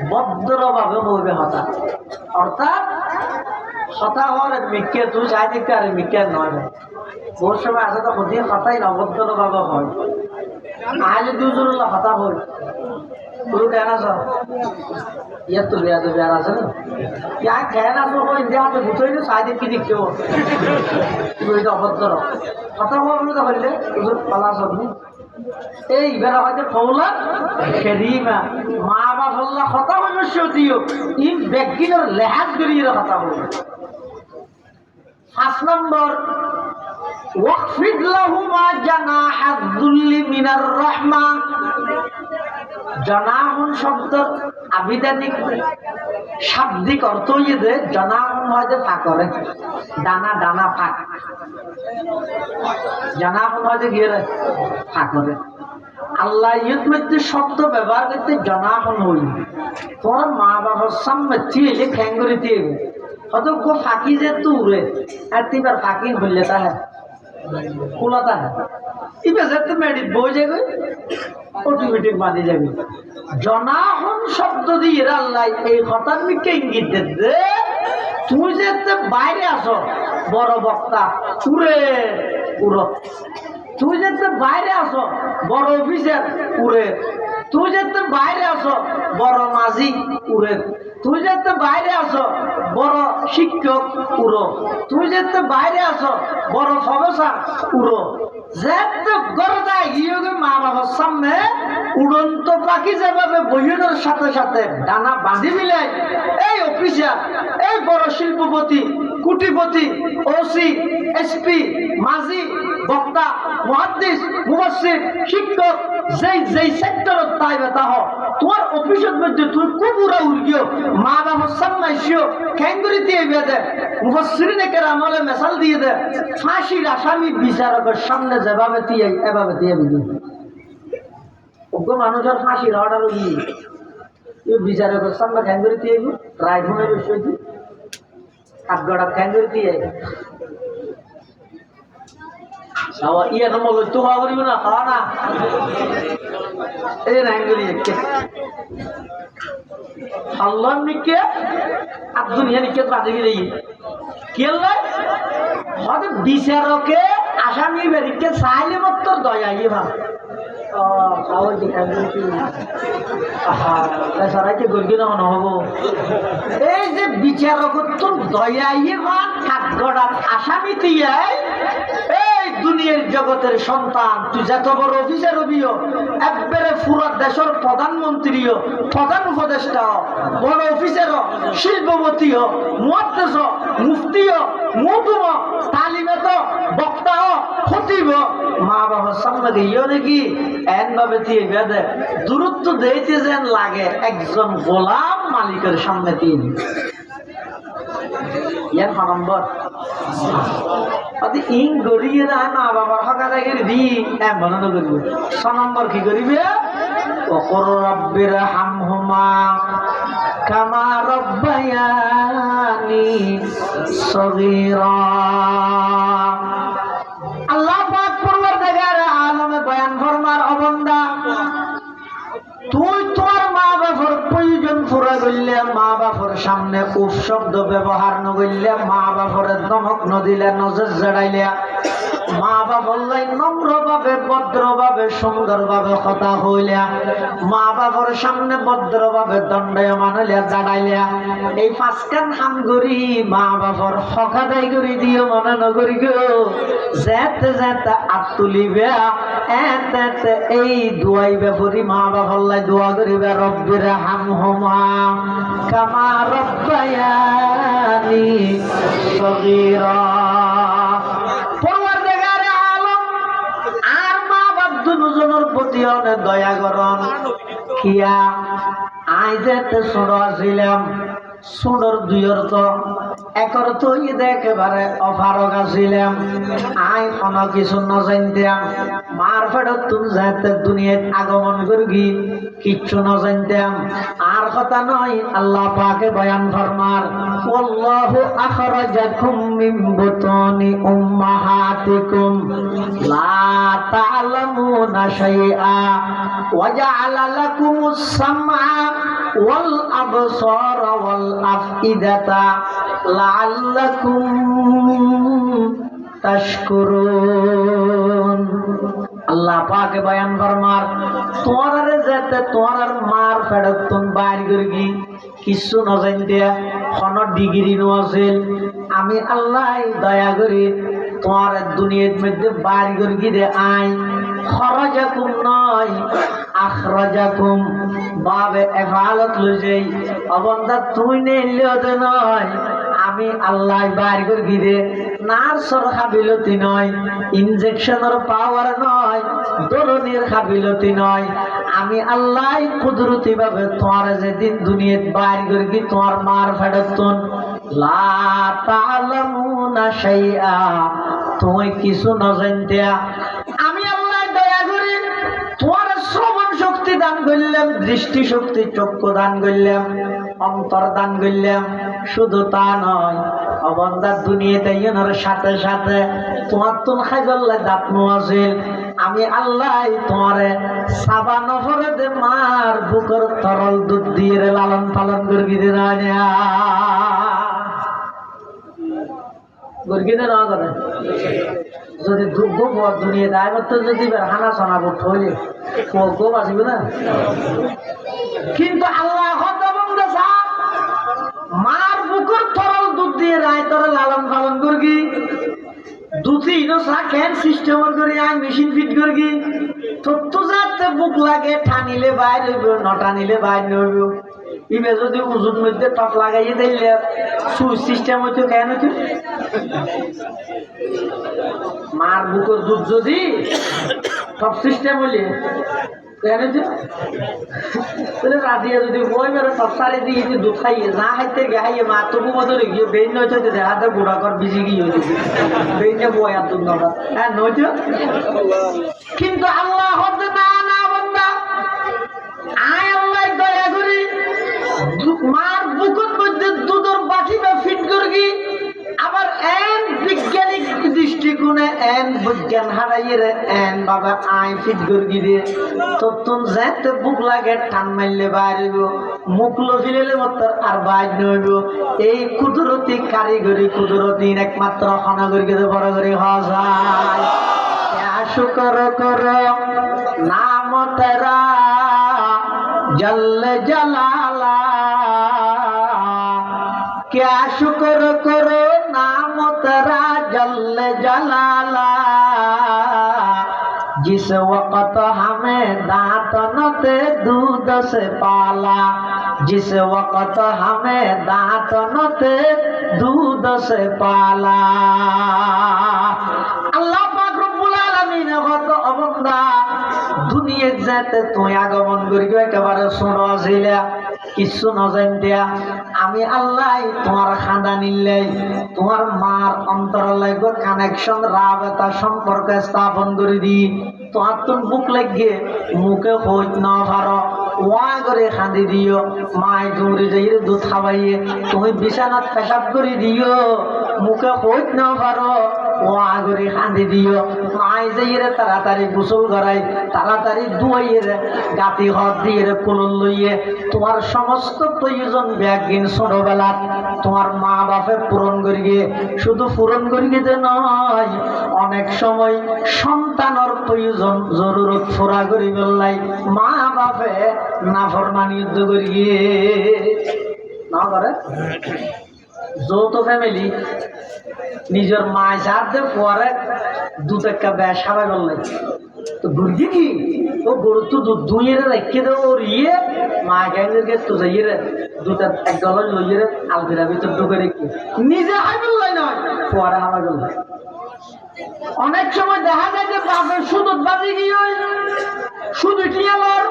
ভদ্রভাবে হইবে হতা অর্থাৎ হতা হওয়ার মিকে তুই চাই দিকে আর মিকে নয় বহু সময় আছে তো হদিয়ে হতাই অভদ্রভাবে হয় আজ দুজন হতা হই পুরো কেন আস ইয়ার তো বেয়ার আছে না ইয়া কেন আসো ইন্ডিয়া হাতে বুঝই না চাই দিকে কি দেখছো তুই অভদ্র হতা হওয়া বলে তো হইলে পালা সবনি এই বেড়া হয়তো কৌলা কারীমা মা বাবা হতা হইবে সদিও ইন ব্যক্তির লেহাজ করিয়ে হতা হইবে 5 নম্বর ওয়াকফিদ লাহুমা জানাহাদ যুল্লি মিনার রাহমা জানাহুন শব্দ আবিধানিক শাব্দিক অর্থ ইয়ে জানাহুন হয় যে ফাঁকরে দানা দানা ফাঁক জানাহুন হয় যে গিয়ে ফাঁকরে আল্লাহ ইয়ত মধ্যে শব্দ ব্যবহার করতে জানাহুন হই তোমার মা বাবার সামনে দিয়ে খ্যাঙ্গরি দিয়ে হয়তো গো ফাঁকি যে তুরে আর তিবার ফাঁকি হইলে তাহে খোলাতা হ্যাঁ ইবে যেতে মেডিট বই যাবে অটোমেটিক বাঁধে যাবে জনাহন শব্দ দিয়ে আল্লাহ এই হঠাৎ মিকে ইঙ্গিত দে তুমি যেতে বাইরে আসো বড় বক্তা উড়ে উড়ো তুমি যেতে বাইরে আসো বড় অফিসার উড়ে তুমি যেতে বাইরে আসো বড় মাঝি উড়ে তুমি যেতে বাইরে আসো বড় শিক্ষক উড়ো তুমি যেতে বাইরে আসো বড় প্রফেসর উড়ো যেতে গরদা গিয়ে মা বাবার সামনে উড়ন্ত পাখি যেভাবে বইয়ের সাথে সাথে ডানা বাঁধি মিলাই এই অফিসার এই বড় শিল্পপতি কুটিপতি ওসি এসপি মাঝি বক্তা মুহাদ্দিস মুফাসসির শিক্ষক যেই যেই সেক্টরত তাই বেতা হ তোমার অফিসের মধ্যে তুই কুকুরা উড়িও মা বাবার সামনে এসিও খ্যাঙ্গুরি দিয়ে বেঁধে মুফাসসিরিনে কেরামলে মেসাল দিয়ে দে ফাঁসির আসামি বিচারকের সামনে যেভাবে দিয়ে এভাবে দিয়ে দিবি ওগো মানুষের ফাঁসির অর্ডার উড়ি বিচারকের সামনে খ্যাঙ্গুরি দিয়ে রায় ঘুমে বসে হাত গড়া খ্যাঙ্গুরি দিয়ে ইয়ে তো বলো তো খাওয়া করিব না খাওয়া না এই নাই করি আল্লাহ নিকে আর দুনিয়া নিকে বাদে গিয়ে কি হয়তো বিচারকে আসামি বেরিকে চাইলে মাত্র দয়া ইয়ে ভাব সরাইতে গর্গি না নহব এই যে বিচারক তোর দয়া ইয়ে ভাব কাঠগড়াত আসামি তিয়াই এই দুনিয়ার জগতের সন্তান তুই যত বড় অফিসার হবিও একবারে পুরো দেশের প্রধানমন্ত্রী প্রধান উপদেষ্টা বড় অফিসার শিল্পপতি মুহাদ্দিস মুফতি মৌতুম তালিমত বক্তা খতিব মা বাবার সামনে গিয়েও নাকি এন ভাবে দিয়ে বেঁধে দূরত্ব দিতে যেন লাগে একজন গোলাম মালিকের সামনে তিন ইয়ার নম্বর ইং গড়িয়ে যায় মা বাবার হকা জায়গায় দি এমন করিব ছ নম্বর কি করিবে ওকর রব্বির হামহুমা কামা রব্বায়ানি সগীরা আল্লাহ পাক পরওয়ারদিগার আলমে বয়ান ফরমার ও বান্দা তুই তোর মা বাবার প্রয়োজন পুরা করলে মা বাবার সামনে উফ শব্দ ব্যবহার নগরলে মা বাবার দমক নদিলে নজর জড়াইলে মা বাবার নম্র ভাবে ভদ্র ভাবে সুন্দর ভাবে কথা হইলে মা বাবার সামনে ভদ্র ভাবে দণ্ডায়মান হইলে দাঁড়াইলে এই পাঁচখান হাম করি মা বাবার হকাদাই করে দিও মনে নগরি গো যেতে যেতে আট তুলিবে এতে এই দুয়াই ব্যাপারি মা বাবার লাই দোয়া করিবে রব্বির হামহুমা কামা রব্বায়ানি সগীরা পরওয়ারদিগারে আলম আর মা বাপ দুজনের প্রতি অনেক দয়া করন কিয়া আই যেতে ছোট আছিলাম ছোটর দুই অর্থ এক অর্থ একেবারে অফারক আছিলাম আই কোনো কিছু নজানতাম মার ফেরত তুমি যাতে দুনিয়াত আগমন করবি কিচ্ছু নজানতাম আর কথা নয় আল্লাহ পাকে বয়ান ফরমার আল্লাহু আখরাজাকুম মিন বুতুনি উম্মাহাতিকুম লা তা'লামুনা শাইআ ওয়া জা'আলা লাকুমুস সামআ ওয়াল আবসারা ওয়াল আফইদাতা লাআল্লাকুম তাশকুরুন আল্লাহ পাকে বয়ান ফরমার তোমার যেতে তোমার মার ফেরতন বাইর করগি কিছু নজানতে কোনো ডিগ্রি নো আছিল আমি আল্লাহ দয়া করি তোমার দুনিয়ার মধ্যে বাইর করগি রে আই খরাজাকুম নয় আখরাজাকুম বাবে এফালত লই যাই অবন্দা তুই নেইলেও তো নয় আমি আল্লাহ বাইর করগি রে নার্সর খাবিলতি নয় ইনজেকশনের পাওয়ার নয় দরনের খাবিলতি নয় আমি আল্লাহ কুদরতি ভাবে তোমার যেদিন দুনিয়াত বাইর করগি তোমার মার ফেরতন লা তা'লামুনা শাইআ তুমি কিছু নজানতে আমি আল্লাহ দয়া করি তোমার শ্রবণ শক্তি দান করলাম দৃষ্টি শক্তি চক্ষু দান করলাম অন্তর দান করলাম শুধু তা নয় অবন্দার দুনিয়াতে ইনার সাথে সাথে তোমার তুন খাইবাল্লাই দাঁত নোয়াছিল আমি আল্লাহ তোমারে সাবা নফরে দে মার বুকর তরল দুধ দিয়ে লালন পালন করবি দে না গর্গিনে না করে যদি দুঃখ দুনিয়া দায় করতে যদি হানা সোনা বুট হইলে গো বাঁচিব না কিন্তু আল্লাহ মার বুকুর তরল দুধ দিয়ে রায় তোরা লালন পালন করগি দুধি ইনসা কেন সিস্টেম করি আই মেশিন ফিট করগি তোর তো যাতে বুক লাগে ঠানিলে বাইর হইব নটানিলে বাইর হইব ইমে যদি উজুর মধ্যে টপ লাগাইয়ে দিলে সুইচ সিস্টেম হইতো কেন হইতো মার বুকের দুধ যদি টপ সিস্টেম হইলে কেন হইতো তাহলে রাধিয়া যদি বই মেরে টপ সারি দিয়ে দুধ খাইয়ে না খাইতে খাইয়ে মা তবু মতো গিয়ে বেইন হইতো দেখাতে বুড়া কর বিজি গিয়ে হইতো বেইনে বই আর দুধ নটা হ্যাঁ নইতো কিন্তু আল্লাহ হতে না না বান্দা আয় আল্লাহ দয়া করি মার বুকের মধ্যে দুধের বাটিটা ফিট করবি আবার এন বিজ্ঞানিক দৃষ্টিকোণে এন বুজ্ঞান হারাইয়ে এন বাবা আই ফিট গর্গি দিয়ে তত্তুন যেতে বুক লাগে টান মারলে বাইরে মুখ লফিলে মতর আর বাইর নইব এই কুদরতি কারিগরি কুদরতি একমাত্র খনাগরিকে বড় করে হওয়া যায় শুকর করো নাম তেরা জল জলালা क्या शुक्र करो नाम तेरा जल जलाला जिस वक्त हमें दांतनते दूध से पाला जिस वक्त हमें दांतनते दूध से पाला अल्लाह पाक रब्बुल आलामीन কত অবন্দা দুনিয়া যেতে তুই আগমন করি একেবারে শোনো আসিলা কিছু নজান্তিয়া আমি আল্লাহ তোমার খান্দা নিলে তোমার মার অন্তরালে কানেকশন রাবেতা সম্পর্ক স্থাপন করে দি তোমার তুমি বুক লাগিয়ে মুখে হইত না পারো ওয়া করে খাঁদি দিও মায় দৌড়ে যাই দুধ খাওয়াইয়ে তুমি বিছানাত পেশাব করে দিও মুখে হইত না পারো ওয়া করে খাঁদি দিও মায় যাই তাড়াতাড়ি গোসল করাই তাড়াতাড়ি ধুয়াইয়ে গাতি হদ দিয়ে কোলন লইয়ে তোমার সমস্ত প্রয়োজন ব্যাগিন ছোটবেলা তোমার মা বাপে পূরণ করিয়ে শুধু পূরণ করিয়ে যে নয় অনেক সময় সন্তানের প্রয়োজন জরুরত পুরা করি বললাই মা বাপে নাফরমানি যুদ্ধ করিয়ে না করে যৌথ ফ্যামিলি নিজের মায় সাথে পরে দুধ একটা ব্যাস সাবাই বললাই তো বুঝি কি ও গরু তো দুধ দুইয়ে রেখে দেবো ওর ইয়ে মা গাইদেরকে তো যাইয়ে দুধ এক ডলার লইয়ে আলবিরা ভিতর ঢুকে রেখে নিজে হাই বললাই নয় পরে হাওয়া বললাই অনেক সময় দেখা যায় যে বাপের সুদত বাজি গিয়ে সুদ উঠিয়ে আমার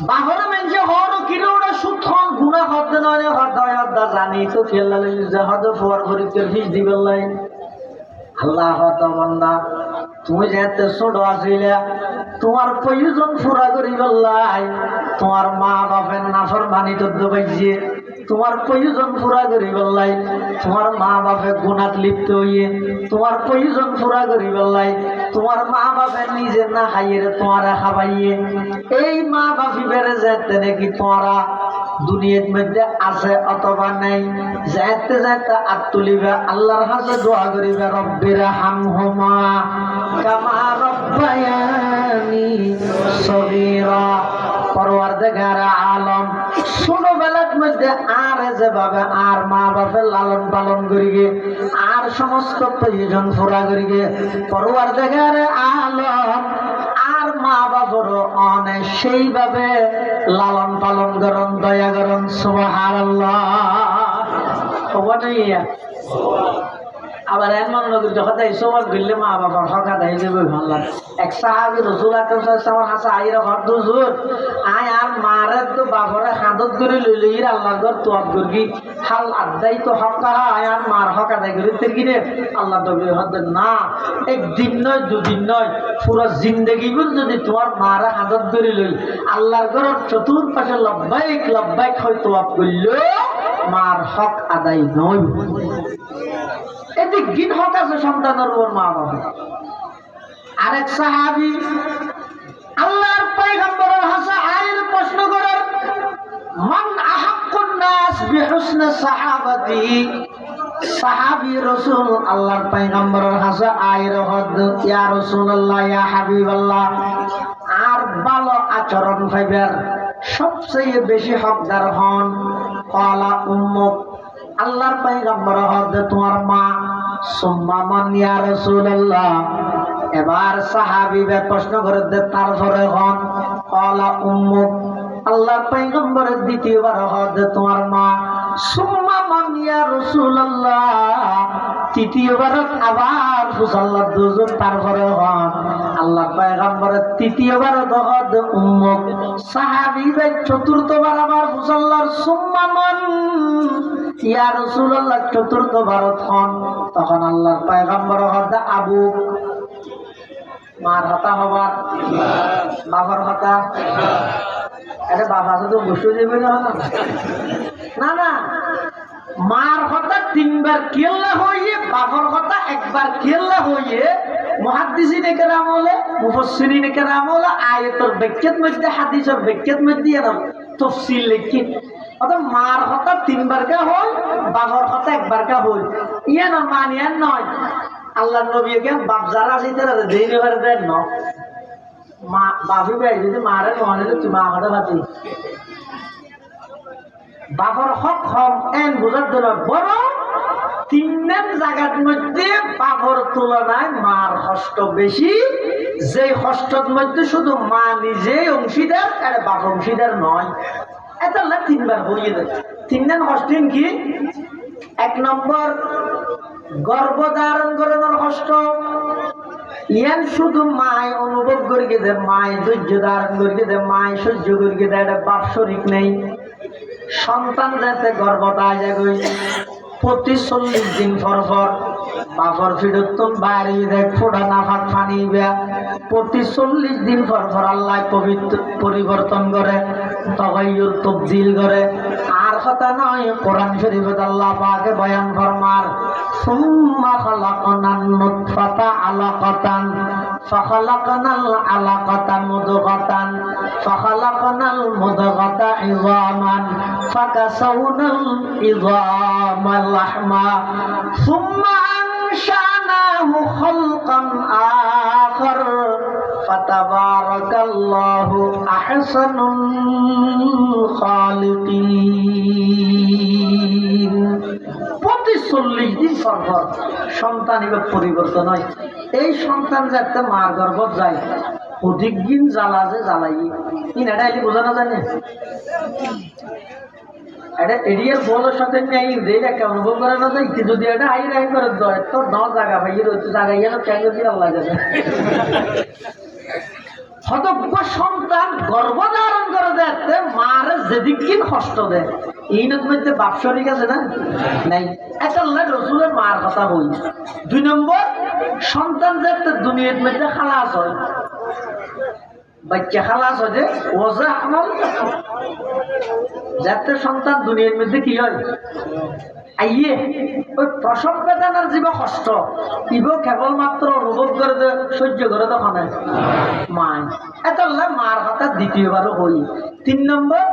বাহরে মেনছে হরও কিনে ওটা সুদ হন গুণা হতে নয় হদ্দা জানি তো খেলা যে হদে ফোয়ার ফরিকের ফিস দিবেন লাই আল্লাহ হত বান্দা তুমি যেতে ছোট আসিলে তোমার প্রয়োজন পুরা করি বললাই তোমার মা বাপের নাফরমানি যুদ্ধ পাইছে তোমার প্রয়োজন পুরা করি বললাই তোমার মা বাপে গুণাত লিপ্ত হইয়ে তোমার প্রয়োজন পুরা করি বললাই তোমার মা বাপে নিজে না খাইয়ে তোমারা খাবাইয়ে এই মা বাপি বেড়ে যেতে নাকি তোমারা দুনিয়ার মধ্যে আছে অথবা নেই যাইতে যাইতে আর তুলিবে আল্লাহর কাছে দোয়া করিবে রব্বির হামহুমা কামা রব্বায়ানি সগীরা পরওয়ারদিগার আলম ছোটবেলার মধ্যে আর যেভাবে আর মা বাপের লালন পালন করিগে আর সমস্ত প্রয়োজন পুরা করিগে পরওয়ারদিগার আলম আর মা বাবার অনেক সেইভাবে লালন পালন করুন দয়া করুন সুবহানাল্লাহ আবার এমন নদীর যখন সবার গেলে মা বাবার হকা দেয় যাবে ভালো এক সাহাবি রসুল আমার হাসা আইরা হর হুজুর আয় আর মারে তো বাপরে হাতত করে লইলে আল্লাহ ঘর তোয়াব করবি হাল আদাই তো হকা আয় আর মার হকা দেয় করে কিনে আল্লাহ দবি হতে না একদিন নয় দুদিন নয় পুরো জিন্দগি যদি তোমার মারা হাতত করে লই আল্লাহর ঘর চতুর্পাশে লব্বাইক হয় তোয়াব করল মার হক আদায় নয় এদিক গিন হক আছে সন্তানের ওর মা বাবা আরেক সাহাবী আল্লাহর পয়গম্বরের হাসা আয়ের প্রশ্ন করেন মান আহাক্কুন নাস বিহুসনি সাহাবাতি সাহাবী রাসূল আল্লাহর পয়গম্বরের হাসা আয়ের হদ ইয়া রাসূলুল্লাহ ইয়া হাবিবাল্লাহ আর ভালো আচরণ পাইবার সবচেয়ে বেশি হকদার হন ক্বালা উম্মুক আল্লাহর পয়গম্বর হদ তোমার মা সুম্মা মান ইয়া রাসূলুল্লাহ এবার সাহাবীরা প্রশ্ন করে তারপরে হন ক্বালা উম্মুক আল্লাহর পয়গম্বরের দ্বিতীয়বার হদ তোমার মা সুম্মা মান ইয়া রাসূলুল্লাহ তৃতীয়বার আবার ফুসাল্লাহ দুজন তারপরে হন আল্লাহর পয়গম্বরের তৃতীয়বার হদ উম্মুক সাহাবীরা চতুর্থবার আবার ফুসাল্লাহর সুম্মা মান ইয়া রাসূলুল্লাহ চতুর্থবার হন তখন আল্লাহর পয়গম্বর হদ আবু মার হতা হবার বাবার হতা আরে বাবা তো বসে যাবে না না মার কথা তিনবার কেল্লা হইয়ে, বাপর কথা একবার কেল্লা হইয়ে মুহাদ্দিসিনে কেরাম হলে, মুফাসসিরিনে কেরাম হলে আয়াতের ব্যাখ্যার মধ্যে, হাদিসের ব্যাখ্যার মধ্যে এর তাফসীর লিখি। অর্থাৎ মার কথা তিনবার কা হয়, বাপর কথা একবার কা হয়। ইয়ে না মানিয়ান নয় আল্লাহ নবীকে বাপ যারা আছে তারা দেই নেবার দেন না। মা বাপি ভাই যদি মারে মনে তুই মা কথা বাতি বাপর হক হক এন বোঝার জন্য বড় তিন জায়গার মধ্যে বাপর তুলনায় মার কষ্ট বেশি। যে কষ্টের মধ্যে শুধু মা নিজে অংশীদার, আর বাপ অংশীদার নয়। এটা তিনবার হইয়ে দেয়। তিন কষ্ট কি? এক নম্বর গর্ভধারণ করানোর কষ্ট, ইয়ান শুধু মায় অনুভব করিয়ে দেয়, মায় ধৈর্য ধারণ করিয়ে দেয়, মায় সহ্য করিয়ে দেয়, এটা বাপ শরীর নেই। সন্তান যাতে গর্ভটা যাবে প্রতি 40 দিন পর পর বাপর ফিরতুন বাইরে দেখ ফোড়া নাফাক পানি বেয়া, প্রতি 40 দিন পর পর আল্লাহ পবিত্র পরিবর্তন করে, তগাইয়ুর তবদিল করে। আর কথা নয়, কোরআন শরীফে আল্লাহ পাকে বয়ান ফরমার সুম্মা খালাকনান নুতফাতা আলাকাতান ফাখালাকনাল আলাকাতা মুদগাতান ফাখালাকনাল মুদগাতা ইযামান ফাকাসাউনাল ইযামা লাহমা সুম্মা আনশানাহু খালকান আখার ফাতাবারাকাল্লাহু আহসানুল খালিকিন। প্রতি 40 দিন পর পর সন্তান এবার পরিবর্তন হয়। এই সন্তান যাতে মার গর্ভ যায় অধিক দিন জ্বালা যে জ্বালাই এটা এটি বোঝানো যায় না। এটা এরিয়ার বলের সাথে নেই একটা অনুভব করা না যায়। যদি এটা আই রাই করে দেয় তোর ন জায়গা ভাই রয়েছে জায়গা ইয়ে কেন দিয়ে আল্লাহ যাবে। হতজ্ঞ সন্তান গর্ভধারণ করে দেখতে মার যেদিক কষ্ট দেয় এই মধ্যে বাপ শরীর আছে না নাই। এটা রসুলের মার কথা বই। 2 নম্বর সন্তান যাতে দুনিয়ার মধ্যে খালাস হয়, বাচ্চা খালাস হয় যে ওজা আমল যাতে সন্তান দুনিয়ার মধ্যে কি হয় আইয়ে ওই প্রসব বেদনার জীব কষ্ট ইব কেবলমাত্র অনুভব করে দে, সহ্য করে তখন মায়। এটা মার কথা দ্বিতীয়বারও হই। 3 নম্বর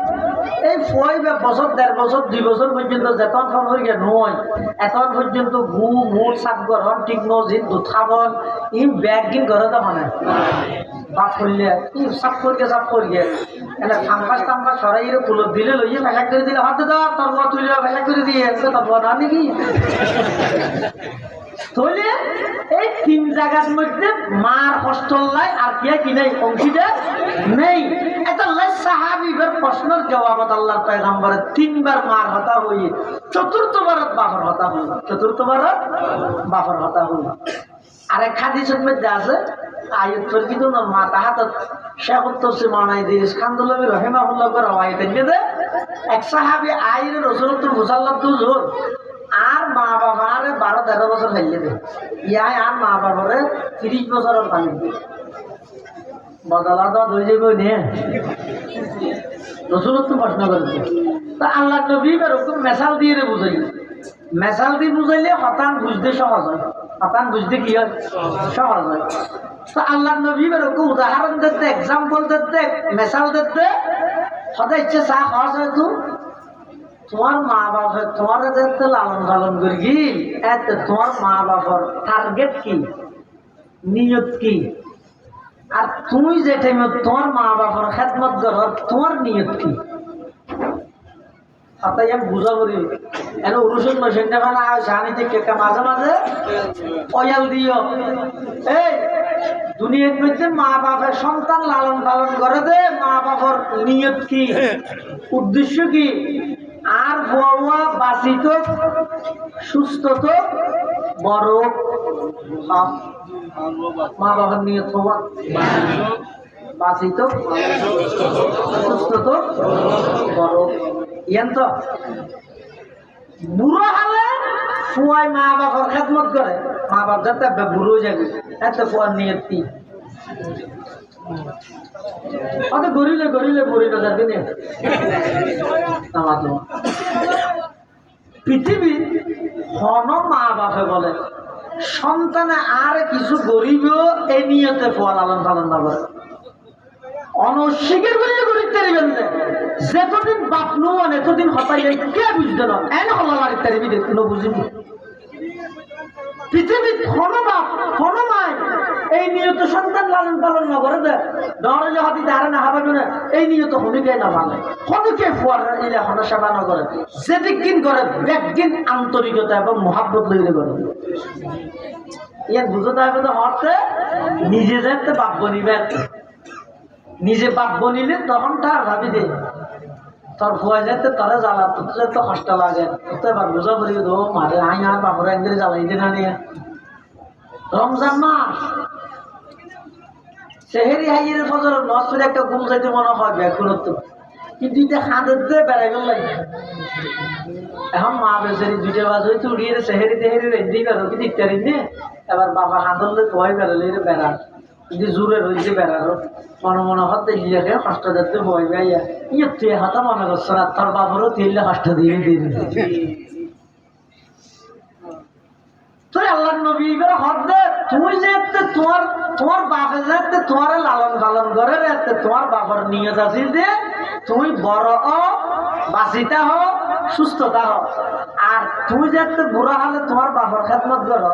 এই 1 বছর 1.5 বছর 2 বছর পর্যন্ত যেতন ফল হয়ে গিয়ে নয় এতন পর্যন্ত মূল সাপ গ্রহণ ঠিক নজির দুধ খাবন ই ব্যাগ কিন করে তখন বাপ করলে সাপ করিয়ে এনে থাম্পাস সরাই ফুলত দিলে লইয়ে ফেলাক করে দিলে হাতে দাও তর্ব তুলে ফেলাক করে দিয়ে তর্ব না নাকি তাহলে এই 3 জায়গার মধ্যে মার কষ্ট লাই আর কি নাই অংশীদার নেই। এটা সাহাবীদের প্রশ্নের জবাবত আল্লাহর পয়গম্বরের 3 বার মার হতা হই, 4th বারত বাপর হতা হই, 4th বারত বাপর হতা হই। আরেক হাদিসের মধ্যে আছে আয়াত পড়ি তো মাথা হাতত শেখ তফসির মাওলানা ইদ্রিস খানদুল্লাহি রাহিমাহুল্লাহ করে আয়াত নিয়ে এক সাহাবী আইরে রাসূলুল্লাহ মুসাল্লাল্লাহু জোর আর মা বাবারে 12-13 বছর হইলে দে ইয়াই আর মা বাবারে 30 বছরের পানি বদলা তো হয়ে যাবে নে। রাসূলুল্লাহ প্রশ্ন করেছে তা আল্লাহ নবী এরকম মেসাল দিয়ে বুঝাই, মেসাল দিয়ে বুঝাইলে হতান বুঝতে সহজ হয়, হতান বুঝতে কি হয় সহজ হয়। তো আল্লাহ নবী এরকম উদাহরণ দিতে, এক্সাম্পল দিতে, মেসাল দিতে সদাই ইচ্ছে চা সহজ হয়তো তোমার মা বাবা তোমার যাতে লালন পালন করি কি এতে তোমার মা বাবার টার্গেট কি, নিয়ত কি, আর তুমি যে টাইমে তোমার মা বাবার খেদমত করো তোমার নিয়ত কি তাই আমি বুঝা করি। এনে উরুষণ মেশিন দেখানো সাহানিতে কেকা মাঝে মাঝে অয়াল দিও এই দুনিয়ার মধ্যে মা বাবার সন্তান লালন পালন করে দে মা বাবার নিয়ত কি, উদ্দেশ্য কি, আর বড়ুয়া বাঁচিত সুস্থ তো বড় মা বাবার নিয়ত হওয়া বাঁচিত সুস্থ তো বড় ইয়ান তো বুড়ো হলে ফুয়াই মা বাবার খেদমত করে, মা বাপ যাতে বুড়ো যাবে এত ফুয়ার নিয়ত কি অত গরিলে গরিলে পড়ি না যাবি না পৃথিবীর হন মা বাপে বলে সন্তানে আর কিছু গরিব এই নিয়তে ফল লালন পালন না করে অনস্বীকার করিলে গরিব তারিবেন যেতদিন বাপ নুন এতদিন হতাই কে বুঝতে না এন হলার তারিবি দেখুন বুঝিব পৃথিবীর হন বাপ হন মায় এই নিয়ত সন্তান লালন পালন না করে দে দরজা হাতি তারা না হাবাবে না এই নিয়ত হনুকে না মানে হনুকে ফুয়ার ইলে হন সেবা না করে যেদিন করে একদিন আন্তরিকতা এবং মহাব্বত লইলে করে ইয়ার বুঝতে হবে তো হতে নিজে যাতে বাপ বনিবেন নিজে বাপ বনিলে তখন তার ভাবি দে তোর ফুয়া যাতে তোরা জ্বালা তোর তো কষ্ট লাগে তো এবার বোঝা করি দো মারে আই আর বাপরে একদিন জ্বালাই দিন নিয়ে রমজান মাস সেহেরি হাইয়ের ফজর নস করে একটা ঘুম যাইতে মনে হয় ব্যাকুলত্ব কিন্তু এটা খাঁদের দিয়ে বেড়াই গেল লাগে এখন মা বেচারি দুইটা বাজ হইতে উড়িয়ে সেহেরি তেহেরি রেন্দি বেরো কি ইত্যাদি নিয়ে এবার বাবা হাঁদলে ভয় বেড়ালে বেড়া কিন্তু জোরে রয়েছে বেড়ারও মনে মনে হতে ইয়ে কষ্ট যাতে ভয় গাইয়া ইয়ে তুই হাতা মনে করছো না তোর বাবারও তিনলে কষ্ট দিয়ে দিন তুই আল্লাহ নবী এবার হদ দে তুই যেতে তোমার বাপে যেতে তোমার লালন পালন করে যেতে তোমার বাবার নিয়ত আছে যে তুমি বড় বাঁচিতা হো সুস্থতা হো আর তুই যেতে বুড়া হলে তোমার বাবার খেদমত করো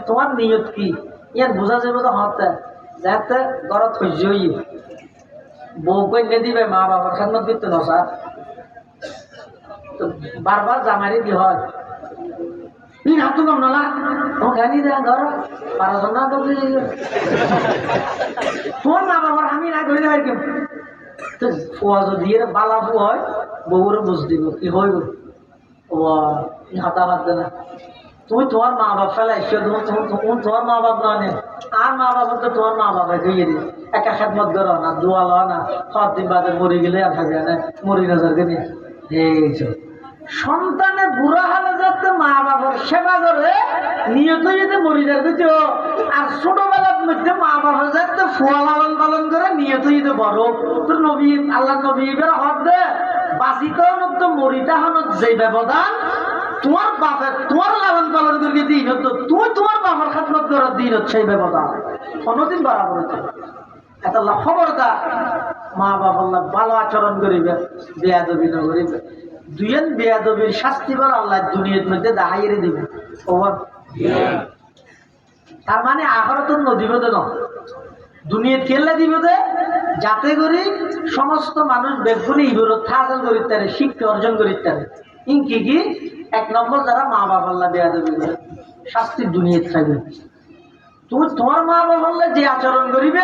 তোমার নিয়ত কি ইয়ার বোঝা যাবে তো হতে যাতে ঘরত সহ্য হইয়ে বউ কই দিবে মা বাবার খেদমত করতে না স্যার তো বারবার জামারি কি হয় হাতু কম নলা গানি দেয় ঘর পারাশোনা তো তোমার মা বাবার আমি না করি না কেউ তো ফুয়া যদি বালা ফু হয় বউরে বুঝ দিব কি হইব ও হাতা হাত দে না তুমি তোমার মা বাপ ফেলাইছো তোমার মা বাপ না নে আর মা বাপ তো তোমার মা বাবা দিয়ে দিই একা খেদমত করো না দোয়া লো না সব দিন বাদে মরি গেলে আর থাকে না মরি নজরকে নিয়ে এই সন্তানে বুড়া হলে যাতে মা বাবার সেবা করে নিয়ত যদি মরি যাবে তো আর ছোটবেলার মধ্যে মা বাবা যাতে ফুয়া লালন পালন করে নিয়ত যদি বড় তোর নবী আল্লাহ নবী এবার হদ দে বাঁচিতে হনত মরিটা হনত যে ব্যবধান তোমার বাপের তোমার লালন পালন করিয়ে দিন হতো তুই তোমার বাবার খাতমত করার দিন হচ্ছে সেই ব্যবধান কোনোদিন বাড়াবো এত খবরদার মা বাবা ভালো আচরণ করিবে বেয়াদবি না করিবে দুইয়ের বেয়াদবির শাস্তি বল আল্লাহ দুনিয়ার মধ্যে দাহাইয়ে দিবে তার মানে আখরাত নদীব তো না দুনিয়ার কেল্লা দিব দে যাতে করি সমস্ত মানুষ বেগুনি ইবরত হাসিল করিতে পারে শিক্ষা অর্জন করিতে পারে ইনকি কি এক নম্বর যারা মা বাবা আল্লাহ বেয়াদবি করে শাস্তি দুনিয়ার থাকবে তুমি তোমার মা বাবা আল্লাহ যে আচরণ করিবে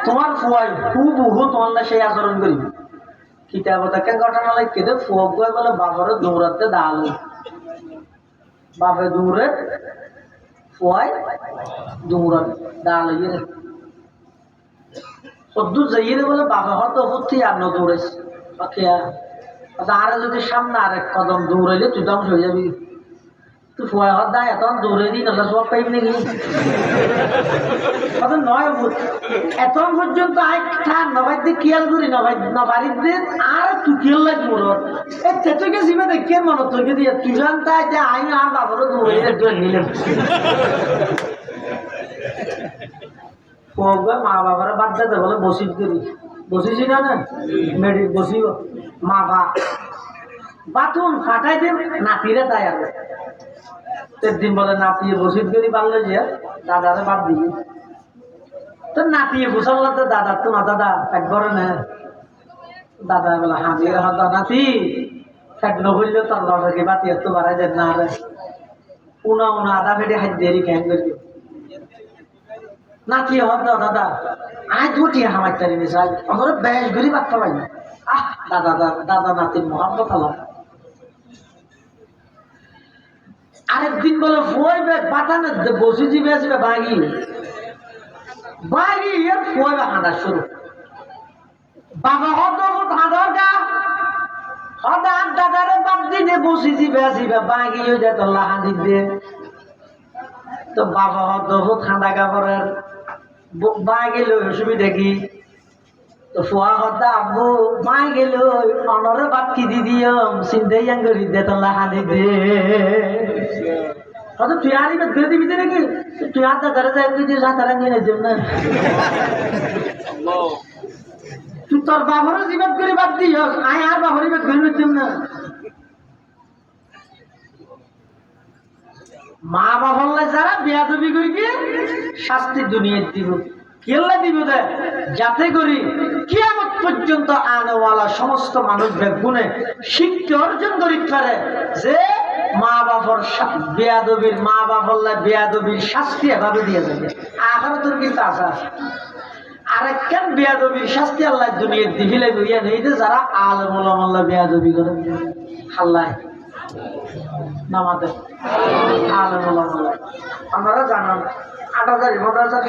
তোমার ফুয়াই হুবহু তোমার সেই আচরণ করিবে কিতাবতাকে ঘটনা লাগে দে ফুয়া গয় বলে বাবারে দৌড়াতে দাঁড়াল বাপে দৌড়ে ফুয়াই দৌড়ান দাঁড়াল ইয়ে সদ্দুর যাইয়ে বলে বাবা হয়তো হচ্ছে আর ন দৌড়েছে আরে যদি সামনে আরেক কদম দৌড়াইলে তুই ধ্বংস হয়ে যাবি তুই ফুয়া হত দা এত দৌড়ে দিই তাহলে সব পাইব নাকি নয় এত পর্যন্ত নবাই দিয়ে খেয়াল করি নবাড়ির দিন আর তুই খেয়াল লাগে মোর তুইকে জিমে দেখে মনে তোকে দিয়ে তুই জানতে আই আর বাবারও দৌড়ে নিলাম মা বাবারা বাদ দিতে বলে বসি করি বসিছি না মেডিক বসিব মা বাথুন ফাটাই দিন নাতিরে তাই আর দিন বলে নাতিয়ে বসিত করি পারলে যে দাদারে বাদ দিবি তো নাতিয়ে বসাল তো দাদা তো না দাদা একবারে না দাদা বলে হাজির হতা নাতি ফ্যাট নবললে তোর দাদাকে বাতি এত বাড়াই দেন না রে উনা আধা ফেটে হাত দেরি খ্যাং করি নাতি হত দাদা আয় দুটিয়ে হামাই তারি নিশাল আমার বেশ ঘুরি বাচ্চা পাই দাদা নাতির মহাব্বত হলাম আরেকদিন বলে ফুয়াই বাতানে বসে জিবে আসবে বাগি এর ফুয়াই হাঁটা শুরু বাবা হত হাঁটার গা হঠাৎ দাদারে বাদ দিয়ে বসে জিবে আসবে বাগি হয়ে যায় তো লাহানি দিয়ে তো বাবা হত ঠান্ডা কাপড়ের বাগি লই অসুবিধা কি তো ফুয়া কথা আব্বু মাই গেল অনরে বাদ কি দি দিয়ম চিন্তাই আঙ্গুরি দে তোলা হানি দে হয়তো তুই আর ইবাদ করে দিবি নাকি তুই আর দাদারে যাই তুই সাঁতারা নিয়ে নেই না তুই তোর বাবর জীবাদ করে বাদ দিস আই আর বাবর ইবাদ করে নিতাম না মা বাবা যারা বেয়াদবি করি গিয়ে শাস্তি দুনিয়া দিব কেল্লা দিব দেয় যাতে করি কিয়ামত পর্যন্ত আনেওয়ালা সমস্ত মানুষ বেগুনে শিক্ষা অর্জন করি পারে যে মা বাবার বেয়াদবির মা বাবার বেয়াদবির শাস্তি এভাবে দিয়ে যাবে আখানে তোর কিন্তু আশা আছে আরেকখান বেয়াদবির শাস্তি আল্লাহ দুনিয়া দিহিলে বুঝিয়ে নেই যে যারা আলমুল্লাহ বেয়াদবি করে আল্লাহ নামাতে আলমুল্লাহ আপনারা জানান ৮০০০ মাদ্রাসার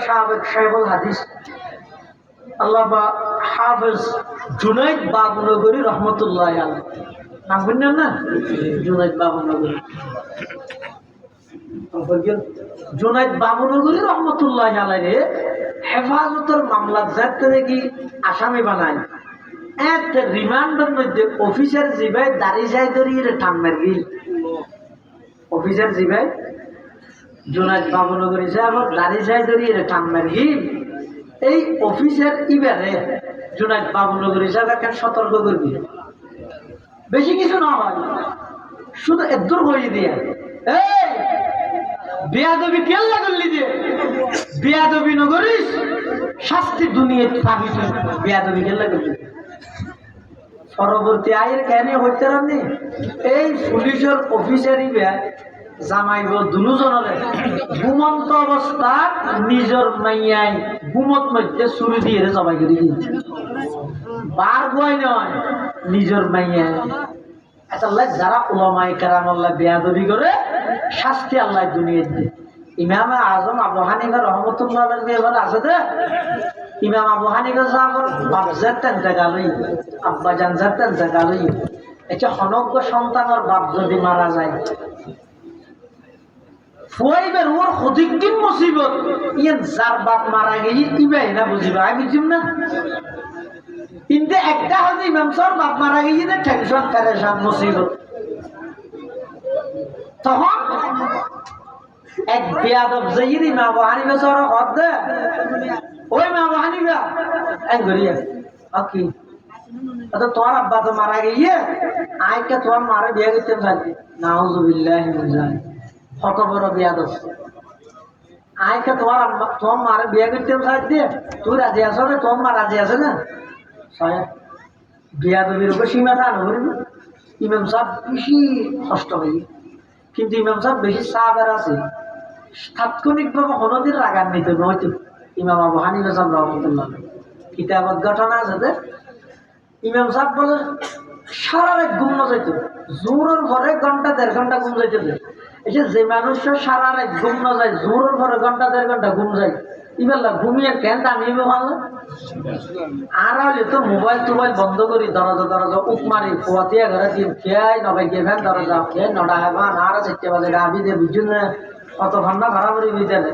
সাহেবুল হাদিস আল্লাহ হাফেজ জুনাইদ বাবুনগরী রহমতুল্লাহ আলাইহি নাম শুনলেন না জুনাইদ বাবুনগরী জুনাইদ বাবুনগরী রহমতুল্লাহ আলাইহি হেফাজতের মামলা যাতে দেখি আসামি বানায় এক রিমান্ডের মধ্যে অফিসার জিবাই দাড়ি যাই ধরিয়ে টান্নার গিল অফিসার জিবাই জুনাইদ বাবুনগরী সাহেব দাড়ি যাই ধরিয়ে টান্নার গিল এই অফিসার ইবারে জুনাইদ বাবুনগরী সাহেব একটা সতর্ক করবি বেশি কিছু না হয় শুধু এদূর হয়ে দিয়ে এই বেয়াদবি কেল্লা করলি দিয়ে বেয়াদবি নগরিস শাস্তি দুনিয়া পাবি তুই বেয়াদবি কেল্লা করলি পরবর্তী আয়ের কেন হইতে রানি এই পুলিশের অফিসারই জামাইব দুজনের ঘুমন্ত অবস্থা নিজের মাইয়াই ঘুমত মধ্যে চুরি দিয়ে জবাই করে দিয়েছে বার বয় নয় নিজের মাইয়াই আল্লাহ যারা উলামায়ে কেরামাল্লাহ বেয়াদবি করে শাস্তি আল্লাহ দুনিয়া দিয়ে ইমাম আজম আবু হানিফা রহমতুল্লাহ আলাইহি আছে দে ইমাম আবু হানিফা সাহেবের বাপ জাতেন জায়গালই আব্বা জান জাতেন জায়গালই এটা অনজ্ঞ সন্তানের বাপ যদি মারা যায় ফুয়াইবের ওর হদিকিন মুসিবত ইয়ে যার বাপ মারা গেছে ইবাই না বুঝিবা আমি বুঝিম না কিন্তু একটা হচ্ছে ইমাম সাহেব বাপ মারা গেছে না টেনশন পেরেশান মুসিবত তখন এক বেয়াদব যাইর ইমাম আবু হানিফা সাহেব হদ দে ওই ইমাম আবু হানিফা এই গরিয়া আকি তো তোমার আব্বা তো মারা গিয়ে আইকে তোমার মারে বিয়ে করতে থাকি নাউজুবিল্লাহি মিন যালিক কত বড় বেয়াদব আইকে তোমার মারে বিয়ে করতে থাকি তুই রাজি আছো না তোমার মা রাজি আছে না সাহেব বেয়াদবির উপর সীমা টান করিব ইমাম সাহেব বেশি কষ্ট হয়ে কিন্তু ইমাম সাহেব বেশি সাহাবের আছে তাৎক্ষণিকভাবে কোনোদিন রাগান্বিত নয়তো ইমাম আবু হানিফা সাহেব রহমতুল্লাহ কিতাবত ঘটনা আছে যে ইমাম সাহেব বলে সারা রাত ঘুম না যাইতো জোরের ঘরে ঘন্টা ১.৫ ঘন্টা ঘুম যাইতে এই যে মানুষের সারা রাত ঘুম না যায় জোরের ঘরে ঘন্টা ১.৫ ঘন্টা ঘুম যায় ইবেলা ঘুমিয়ে কেন দামিবে ভালো আর হলে তো মোবাইল টোবাইল বন্ধ করি দরজা উপ মারি ফুয়াতিয়া ঘরে দিন খেয়াই নবাই কে ফেন দরজা খেয়ে নটা হেবান আর ৪টে বাজে গাবি দিয়ে বুঝুন কত ঘন্টা ভাড়াভাড়ি বিদ্যালে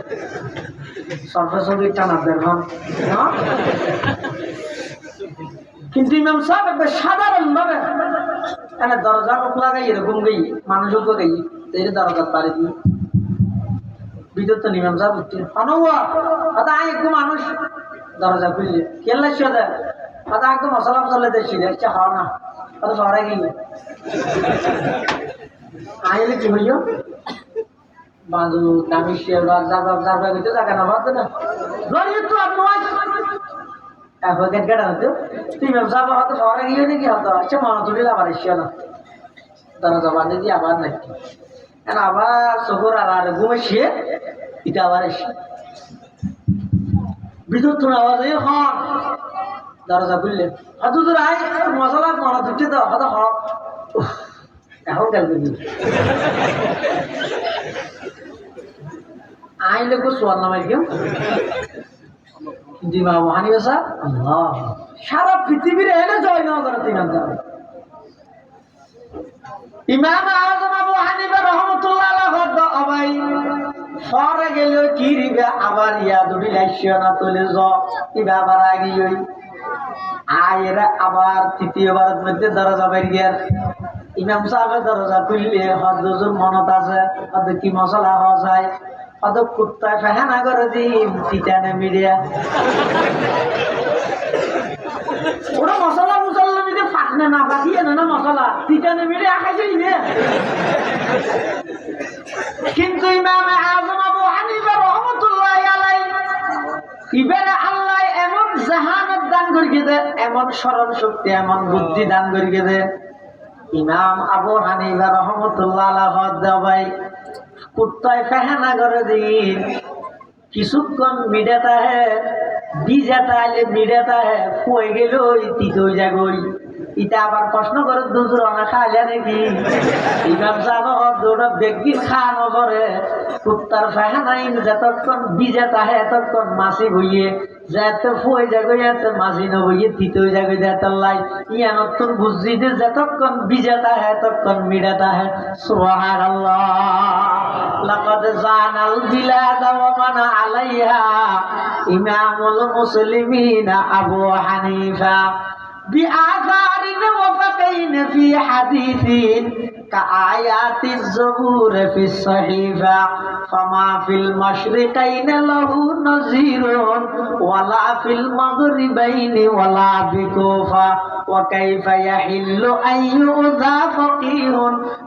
সর্বসঙ্গী টানা ১.৫ ঘন্টা কিন্তু ইমাম সাহেব একবার সাধারণ ভাবে এনে দরজা মুখ লাগাই এরকম গই মানুষও তো গই এই দরজা পারি দিই ভিতর তো ইমাম সাহেব উঠছে অনুয়া আদা একটু মানুষ দরজা খুললে কেল্লা শিয়া আদা একটু মশলা মশলা দেখছি দেখছে হওয়া না কত শহরে গিয়ে আইলে কি হইল বাজু দামি শিয়া যাবা গেছে জায়গা না বাদ না লড়িয়ে তো আপনার গেট হতো তুই ব্যবসা হয়তো শহরে গিয়ে নাকি হতো আচ্ছা মনে তুলি আবার এসে না দরজা বাঁধে দিয়ে আবার নাকি আবার চোখর আর ঘুমে শিয়ে এটা আবার এসে বিদ্যুৎ আওয়াজ হন দরজা খুললে হয়তো তোর আয় মশলা মনে তুলতে তো হয়তো এখন গেল আইলে কো সোয়ার নামাই কেউ ইমাম আবু হানিফা সাহেব আল্লাহ সারা পৃথিবীর এনে জয় না করে তিন ইমাম আজম আবু হানিফা রহমতুল্লাহ আলাইহি ভাই সরে গেল কি রিবা আবার ইয়া দুটি লাইছিও না তুলে জ ইবা আবার আগে এরা আবার তৃতীয়বারের মধ্যে দরজা বের গিয়ার ইমাম সাহেবের দরজা খুললে হজুর মনত আছে হয়তো কি মশলা হওয়া যায় হয়তো কুত্তায় ফেহানা করে দিন তিতানে মিডিয়া ওরা মশলা মুসল্লা দিতে ফাটনে না ফাটিয়ে না মশলা তিতানে মিডিয়া খাইছেই নে কিন্তু ইমাম আযম আবু হানিফা রাহমাতুল্লাহ আলাইহি ইবারে আল্লাহ এমন জাহানত দান করিয়ে দে এমন স্মরণ শক্তি এমন বুদ্ধি দান করিয়ে দে ইমাম আবু হানিফা রাহমাতুল্লাহ আলাইহি ভাই কুত্তায় ফেহানা করে দিন কিছুক্ষণ মিডাতা হে বিজাতা আলে মিডাতা হে ফুয়ে গেল তিতই যাগই ইটা আবার প্রশ্ন করে দুজুর না খাইলে নাকি ইমাম সাহেব দৌড় বেগিন খাওয়ানো করে কুত্তার ফেহানাই যতক্ষণ বিজাতা হে ততক্ষণ মাসি বইয়ে যাতে ফুয়ে যাগো যাতে মাসি ন বইয়ে তিতই যাগো যাতে লাই ইয়া নতুন বুঝি যে যতক্ষণ বিজাতা হে ততক্ষণ মিডাতা হে সুবহানাল্লাহ লাকাদ জানাল বিলাদ ওয়া মান আলাইহা ইমামুল মুসলিমিন আবু হানিফা بآثار وفقين في حديث كآيات الزبور في الصحيفة فما في المشرقين له نظير ولا في المغربين ولا بكوفة وكيف يحل أن يؤذى فقيه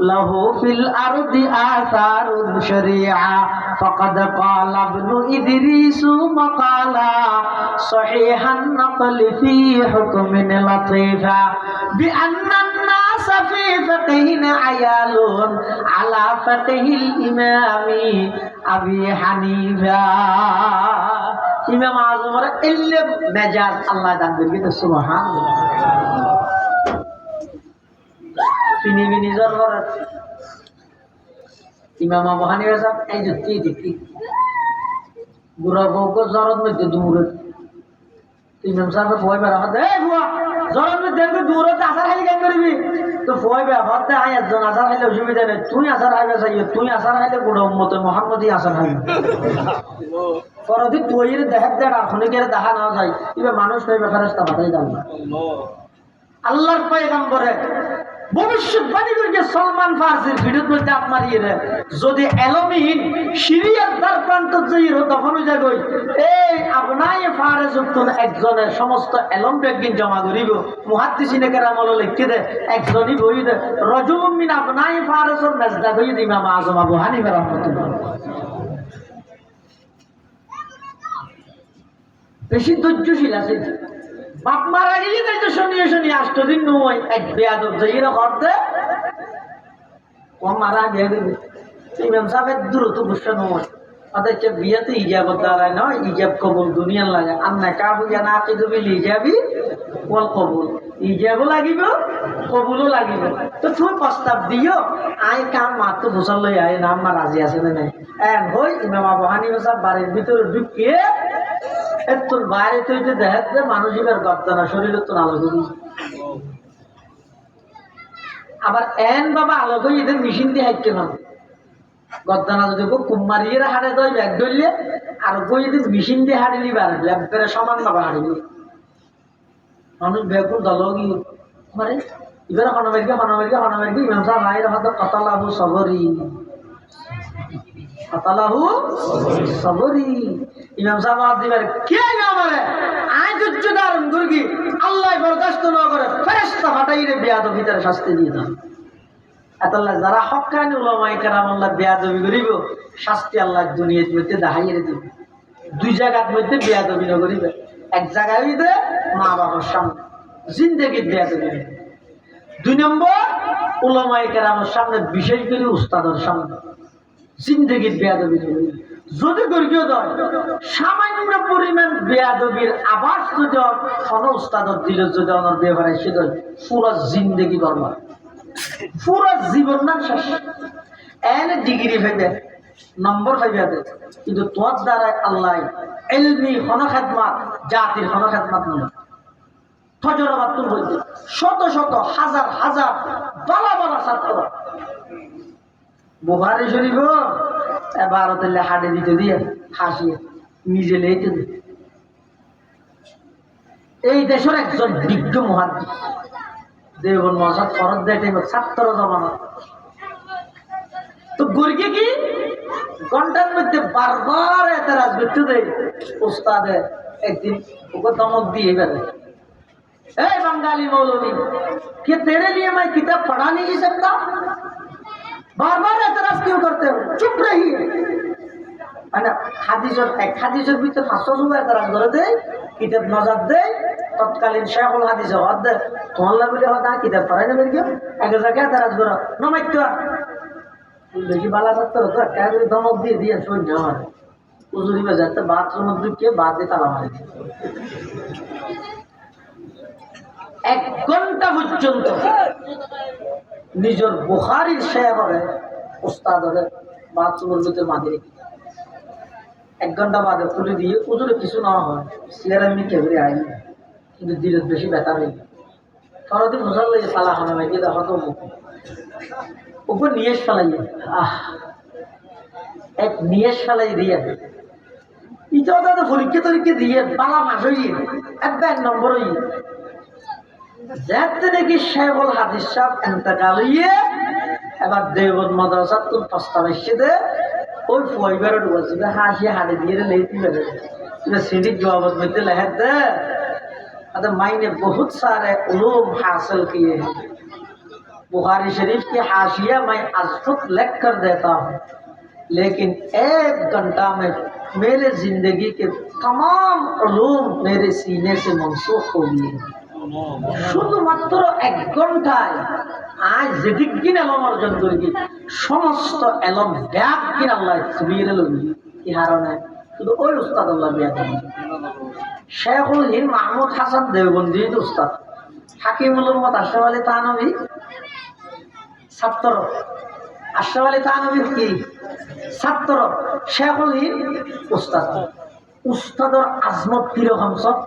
له في الأرض آثار شريعة فقد قال ابن إدريس مقالا صحيح النقل في حكم لطيفة بأن الناس في فقه عيال على فقه الإمام أبي حنيفة إمام أعظم إلا مجاز الله دان بيرجع سبحان الله فيني بني زرورت إمام أبو حنيفة صاحب أجتي دكتي বুড়া বউকে জরত মধ্যে দূরে ইমাম সাহেব ফয় বেড়া হাতে এই বুয়া জরত মধ্যে দূরে আসার খালি কেন করবি তো ফয় বেড়া হাতে আয় একজন আসার খাইলে অসুবিধা নেই তুই আসার খাইবে চাই তুই আসার খাইলে বুড়া উম্মতে মুহাম্মদই আসার খাইবে পরদি তুই দেখাত দেখ আর খনিকে দেখা না যায় এবার মানুষ কইবে ফেরেশতা পাঠাই দাও না আল্লাহর পয়গম্বরে ভবিষ্যৎবাণী করে সলমান ফারসির ভিডিওর মধ্যে আপনার যদি এলমিহীন সিরিয়ার দ্বার প্রান্ত জয়ীর তখন যাগই এই আপনাই ফারেজ উত্তর একজনের সমস্ত এলম বেগিন জমা করিব মুহাদ্দিসিনে কেরামল লিখতে দে একজনই বই দে রজুলুম মিন আপনাই ফারেজর মেজদা কই ইমাম আযম আবু হানিফা রাহমাতুল্লাহ বেশি ধৈর্যশীল আছে বাপ মারা গেলে তাই তো শুনিয়ে শুনিয়ে 8 দিন নয় এক বেয়াদব যাইরা করতে ও মারা গেলে ইমাম সাহেব দ্রুত গুসা নয় অথচ বিয়েতে ইজাবত দ্বারা নয় ইজাব কবুল দুনিয়ার লাগে আন্না কাবু জানা আকিদু বিল ইজাবি ওয়াল কবুল ইজাবও লাগিব কবুলও লাগিব তো তুমি প্রস্তাব দিও আই কাম মাত্র গোসল লই আই নাম মা রাজি আছে না নাই এন হই ইমাম আবু হানিফা সাহেব বাড়ির ভিতরে ঢুকিয়ে তোর বাইরে তুই যে দেখাত যে মানুষের গদ্দানা শরীর তো আলো করি আবার এন বাবা আলো করি এদের মেশিন দিয়ে হাইকে না গদ্দানা যদি কুমারিয়ে হাড়ে দেয় ব্যাগ ধরলে আর বই এদের মেশিন দিয়ে হারিলি বাড়লি একবারে সমান বাবা হারিলি মানুষ বেগুন দল গিয়ে মানে এবারে হনমেরকে ইমাম সাহেব ভাইয়ের হয়তো কতালাহু সবরি কতালাহু সবরি ইমাম সাহেব দিবার কে আমারে আই দুচ্চ দারুন গুরগি আল্লাহ বরদাস্ত না করে ফেরেশতা ফাটাইরে বেয়াদব ভিতরে শাস্তি দিয়ে দাও আল্লাহ যারা হক্কানি উলামায়ে কেরাম আল্লাহ বেয়াদবি করিব শাস্তি আল্লাহ দুনিয়ার মধ্যে দেখাইরে দিবে দুই জায়গার মধ্যে বেয়াদবি না করিবে এক জায়গায় দে মা বাবার সামনে জিন্দেগির বেয়াদবি 2 নম্বর উলামায়ে কেরামের সামনে বিশেষ করে উস্তাদের সামনে জিন্দেগির বেয়াদবি করিবে যদি গর্গীয় দয় সামান্য পরিমাণ বেয়াদবির আভাস যদি কোনো উস্তাদত দিল যদি ওনার ব্যবহার এসে দেয় পুরো জিন্দেগি বরবাদ পুরো জীবন না শেষ এনে ডিগ্রি পাইবে নম্বর পাইবে কিন্তু তোর দ্বারা আল্লাহ এলমি হনখাদমাত জাতির হনখাদমাত নয় ফজরাবাদ তুল হইতে শত শত হাজার হাজার বালা বালা ছাত্র বুখারী শরীফ ভারতের হাটে দিতে দিয়ে হাসিয়ে নিজে লেতে এই দেশের একজন বিজ্ঞ মুহাদ্দিস দেওবন্দ মহাশয় ফরজ দেয় ছাত্র জমানা তো গরিকে কি ঘন্টার মধ্যে বারবার এতরাজ করতে দেয় উস্তাদে একদিন ওকে ধমক দিয়ে বেড়ে এই বাঙালি মৌলবী कि तेरे लिए मैं किताब पढ़ा नहीं सकता बार बार एतराज क्यों करते हो चुप रहिए হাদিসের ভিতরে 500 সুবা এতরাজ করে দেয় কিতাব নজর দেয় তৎকালীন শেখুল হাদিস হদ দেয় তোমার বলে হদা কিতাব পড়াই না বেরিয়ে এক জায়গায় এতরাজ করো নমাইতো দেখি বালা ছাত্র তো একটা ধমক দিয়ে দিয়ে সহ্য হয় উজুরি বাজাতে বাথরুমের ঢুকে বাদ দিয়ে তালা মারে 1 ঘন্টা পর্যন্ত নিজের বুখারীর শেখ হবে উস্তাদ হবে বাথরুমের ভিতরে মাঝে 1 ঘন্টা বাদে খুলে দিয়ে উজুরে কিছু না হয় সিয়ার এমনি কেবরে আই কিন্তু দিলের বেশি ব্যথা নেই ফরদিন হোসাল লাগে পালা হবে ভাই এটা হতো উপর নিয়েশ ফেলাইয়ে এক নিয়েশ ফেলাই দিয়ে ইটাও তো পরীক্ষা তরীক্ষা দিয়ে পালা মাস হইয়ে 1 নম্বর হইয়ে যাতে নাকি শেখুল হাদিস সাহেব ইন্তেকাল হইয়ে এবার দেওবন্দ মাদ্রাসা তুল প্রস্তাব এসেছে ওই পরিবারে ঢুকেছিল হাসি হাড়ি দিয়ে লেতি বেড়ে सीढ़ी जवाब में लहते अरे मैंने बहुत सारे उलूम हासिल किए हैं बुखारी शरीफ की हाशिया मैं आज खुद लिख कर देता हूँ लेकिन 1 घंटा में मेरे जिंदगी के तमाम उलूम मेरे सीने से मनसूख हो गए শুধুমাত্র 1 ঘন্টায় আজ যেদিক কিন এলম অর্জন করি সমস্ত এলম ব্যাগ কিন আল্লাহ সুবির লবি কি হারণে শুধু ওই উস্তাদ আল্লাহ ব্যাগ শেখুল হিন্দ মাহমুদ হাসান দেওবন্দি উস্তাদ হাকিমুল উম্মত আশরাফ আলী থানভী ছাত্র আশরাফ আলী থানভীর কি ছাত্র শেখুল হিন্দ উস্তাদ উস্তাদর আজমত কিরকম সব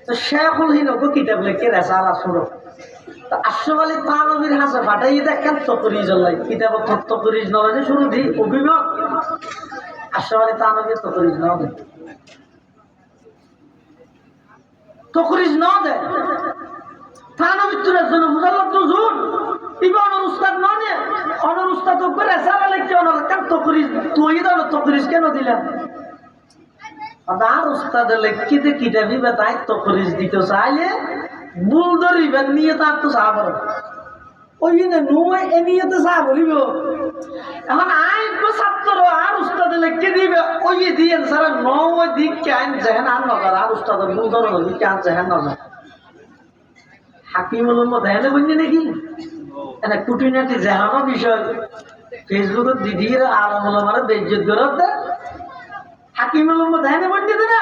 तो शेखुल हिंद को किताब लिखे रसाला सुनो तो अशरफ अली थानवीर हाथ फाटाई देखें तकरीज अल्लाह किताब तकरीज न लगे शुरू दी अभिभावक अशरफ अली थानवीर तकरीज न दे तकरीज न दे थानवीर तो रजन मुजल्लद तो जुन इबा अनर उस्ताद न ने अनर उस्ताद को रसाला लिखे अनर केन तकरीज तो ये तो तकरीज केन दिला अदार उस्ताद लिखी दे किताबी बताए तकरीज दिते चाइले बुलदरी बन नियत तो साबर ওই না নুয়ে এ নিয়তে সা বলিবো এখন আই তো ছাত্র আর উস্তাদ লিখে দিবে ওই দিয়ে সারা নয় দিক কেন জাহান আর নজর আর উস্তাদ বুলদর হলি কেন জাহান নজর হাকিমুল উম্মত হেলে বুঝনি নাকি এনা কুটিনাটি জাহানো বিষয় ফেসবুকে দিদির আলম আমার বেইজ্জত করতে হাকিমুল উম্মত হেলে বুঝনি না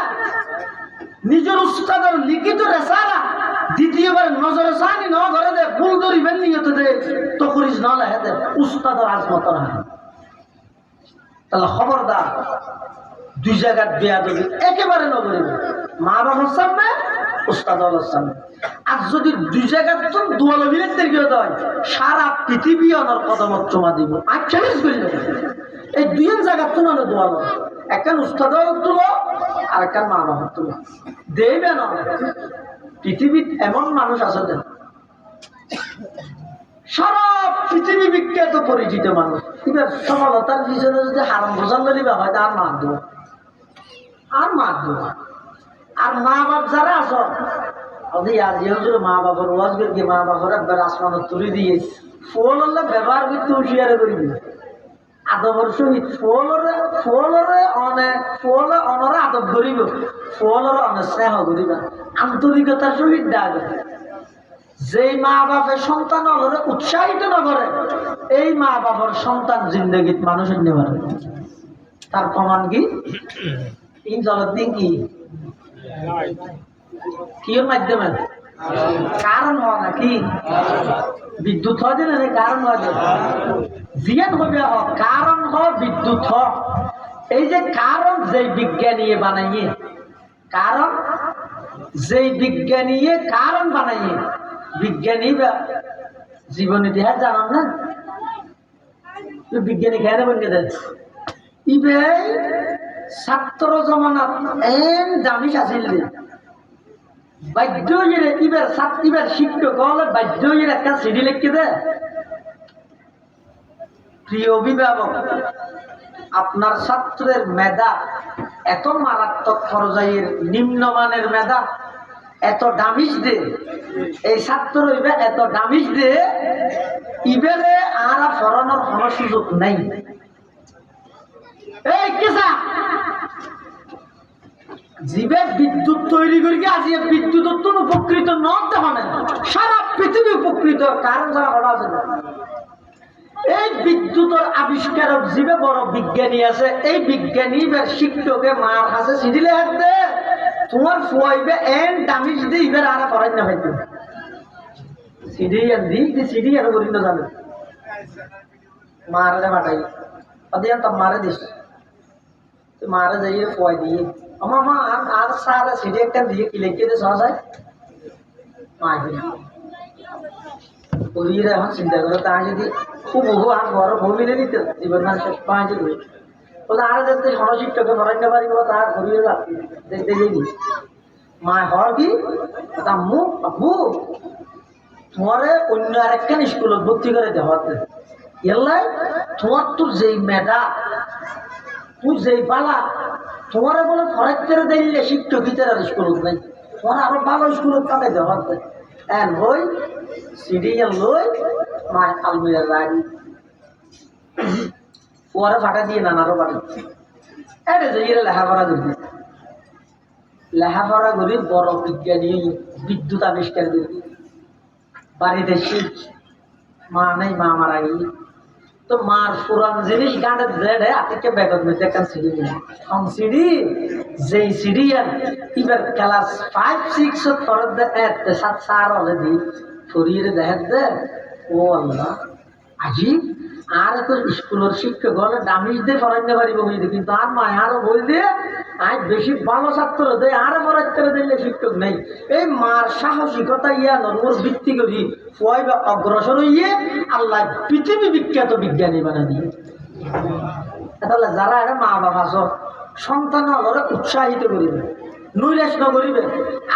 নিজের উস্তাদের লিখিত রেসালা দ্বিতীয়বার নজরে সানি ন ঘরে দে ফুল ধরিবেন নিয়তে দে তো করিস না লেহে দে উস্তাদের আজমত না তাহলে খবরদার 2 জায়গার বেয়াদবি একেবারে ন করিবে মা বাবার সামনে উস্তাদের সামনে আর যদি 2 জায়গার তো দুয়ালবিলের তরবিয়ত হয় সারা পৃথিবী অনর কদমত জমা দিব আর চ্যালেঞ্জ করিল এই 2 জায়গা তো না দুয়াল একখান উস্তাদের তুলো আর একখান মা বাবার তুলো দেবে না পৃথিবীত এমন মানুষ আছে দেন সারা পৃথিবী বিখ্যাত পরিচিত মানুষ এবার সফলতার পিছনে যদি হারাম বোঝান দিবা হয় আর মার দেব আর মা বাপ যারা আস ওদের আর যেহেতু মা বাবার ওয়াজ করবে মা বাবার একবার আসমানত তুলে দিয়ে ফল হলে ব্যবহার করতে হুঁশিয়ারে করবি আদবর সহিত ফলরে অনরে আদব করিব ফলরে অনেক স্নেহ করিবা আন্তরিকতার সহিত ডাক যে মা বাপের সন্তান হলে উৎসাহিত না করে এই মা বাবার সন্তান জিন্দগিত মানুষ হইতে পারে তার প্রমাণ কি তিন জলের দিন কি মাধ্যমে কারণ হয় না কি বিদ্যুৎ হয় যে না কারণ হয় জিয়ান হবে কারণ হয় বিদ্যুৎ হয় এই যে কারণ যে বিজ্ঞানী বানাইয়ে কারণ যে বিজ্ঞানী কারণ বানাইয়ে বিজ্ঞানী জীবন ইতিহাস জানান না বিজ্ঞানী কেন বলতে দেন ইবে ছাত্র জমানাত এন দামি আছিল বাধ্য হয়ে এবার ছাত্রীবার শিক্ষক হলে বাধ্য হয়ে একটা সিডি লিখে দেয়। প্রিয় অভিভাবক, আপনার ছাত্রের মেধা এত মারাত্মক পর্যায়ের নিম্নমানের মেধা, এত ডামিজ দে এই ছাত্র হইবে এত ডামিজ দে ইবেরে আর ফরানোর কোনো সুযোগ নাই। এই কেসা জীবে বিদ্যুৎ তৈরি করি আজি বিদ্যুৎ উপকৃত নতে হবে সারা পৃথিবী উপকৃত কারণ যারা হওয়া আছে। এই বিদ্যুতের আবিষ্কারক জীবে বড় বিজ্ঞানী আছে, এই বিজ্ঞানী শিক্ষকে মার কাছে সিডিলে হাতে তোমার ফুয়াইবে এন ডামিজ দিয়ে ইবের আর করাই না ভাইতো সিডি দি সিডি আর করি না জানে মারে বাটাই অদিয়ান তো মারে দিস মারে যাইয়ে ফুয়াই দিয়ে আমার মা আর সারা সিডি একটা দিয়ে কি লিখে দে সহসায় মা করিয়ে এখন চিন্তা করো তা যদি খুব বহু আর বড় ভূমিলে নিতে জীবন না শেষ পাঁচে বই বলে আর যাতে সহশিক্ষকে ধরাইতে পারিব তার করিয়ে লাগবে দেখতে যাই মা হর কি আম্মু আব্বু তোমারে অন্য আরেকখান স্কুলত ভর্তি করে দেওয়াতে এলাই তোমার তোর যেই মেধা তুই যেই পালা তোমারে বলে ফরাইতে দিলে শিক্ষকিতের আর স্কুলত নাই তোমার আরো ভালো স্কুলত পাঠাই দেওয়াতে এন বই সিডিএল লই মা আলমিরা রাখি পরে ফাটা দিয়ে নানারও বাড়ি এটা যে লেখাপড়া করি লেখাপড়া করি বড় বিজ্ঞানী বিদ্যুৎ আবিষ্কার করি বাড়িতে শিখ মা নেই মা মারা গিয়ে তো মার পুরান জিনিস গাঁটে দেড়ে আতিকে বেগত মধ্যে একটা সিডি নিলাম সিডি যেই সিডি এবার ক্লাস 5-6 পরে দে সাত সার হলে দি শরীরে দেখা দে ও আল্লাহ আজি আর তো স্কুলের শিক্ষক হলে ডামিজ দিয়ে ফরাইতে পারিব বুঝতে কিন্তু আর মায় আরো বই দিয়ে আজ বেশি ভালো ছাত্র দেয় আরো ফরাইতে দিলে শিক্ষক নেই এই মার সাহসিকতা ইয়া নর্মর ভিত্তি করি ফুয়াই বা অগ্রসর হইয়ে আল্লাহ পৃথিবী বিখ্যাত বিজ্ঞানী বানা দিয়ে তাহলে যারা এটা মা বাবা সন্তান হলরে উৎসাহিত করিবে নৈরাশ নকরিবে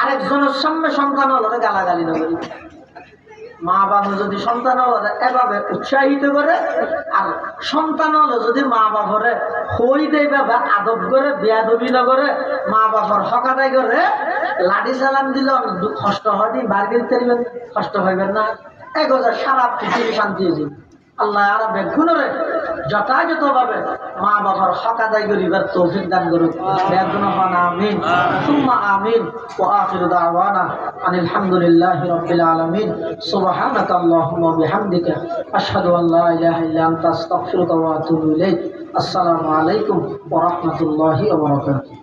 আরেকজনের সামনে সন্তান হলরে গালাগালি নকরিবে মা বাবা যদি সন্তান হলে এভাবে উৎসাহিত করে আর সন্তান হলে যদি মা বাবারে হই দেয় বা আদব করে বেয়াদবি নগরে মা বাবার হকাদাই করে লাঠি চালান দিলে কষ্ট হয় বার করতে কষ্ট হইবেন না এগোজা সারা পৃথিবী শান্তি হয়েছে আল্লাহ আর বেগুনরে যথাযথভাবে মা বাবার হক আদায় করিবার তৌফিক দান করুন আমিন সুম্মা আমিন ওয়া আখিরু দাওয়ানা আনিল হামদুলিল্লাহি রাব্বিল আলামিন সুবহানাকা আল্লাহুম্মা ওয়া বিহামদিকা আশহাদু আল লা ইলাহা ইল্লা আনতা আস্তাগফিরুকা ওয়া আতুবু ইলাইক আসসালামু আলাইকুম ওয়া রাহমাতুল্লাহি ওয়া বারাকাতুহু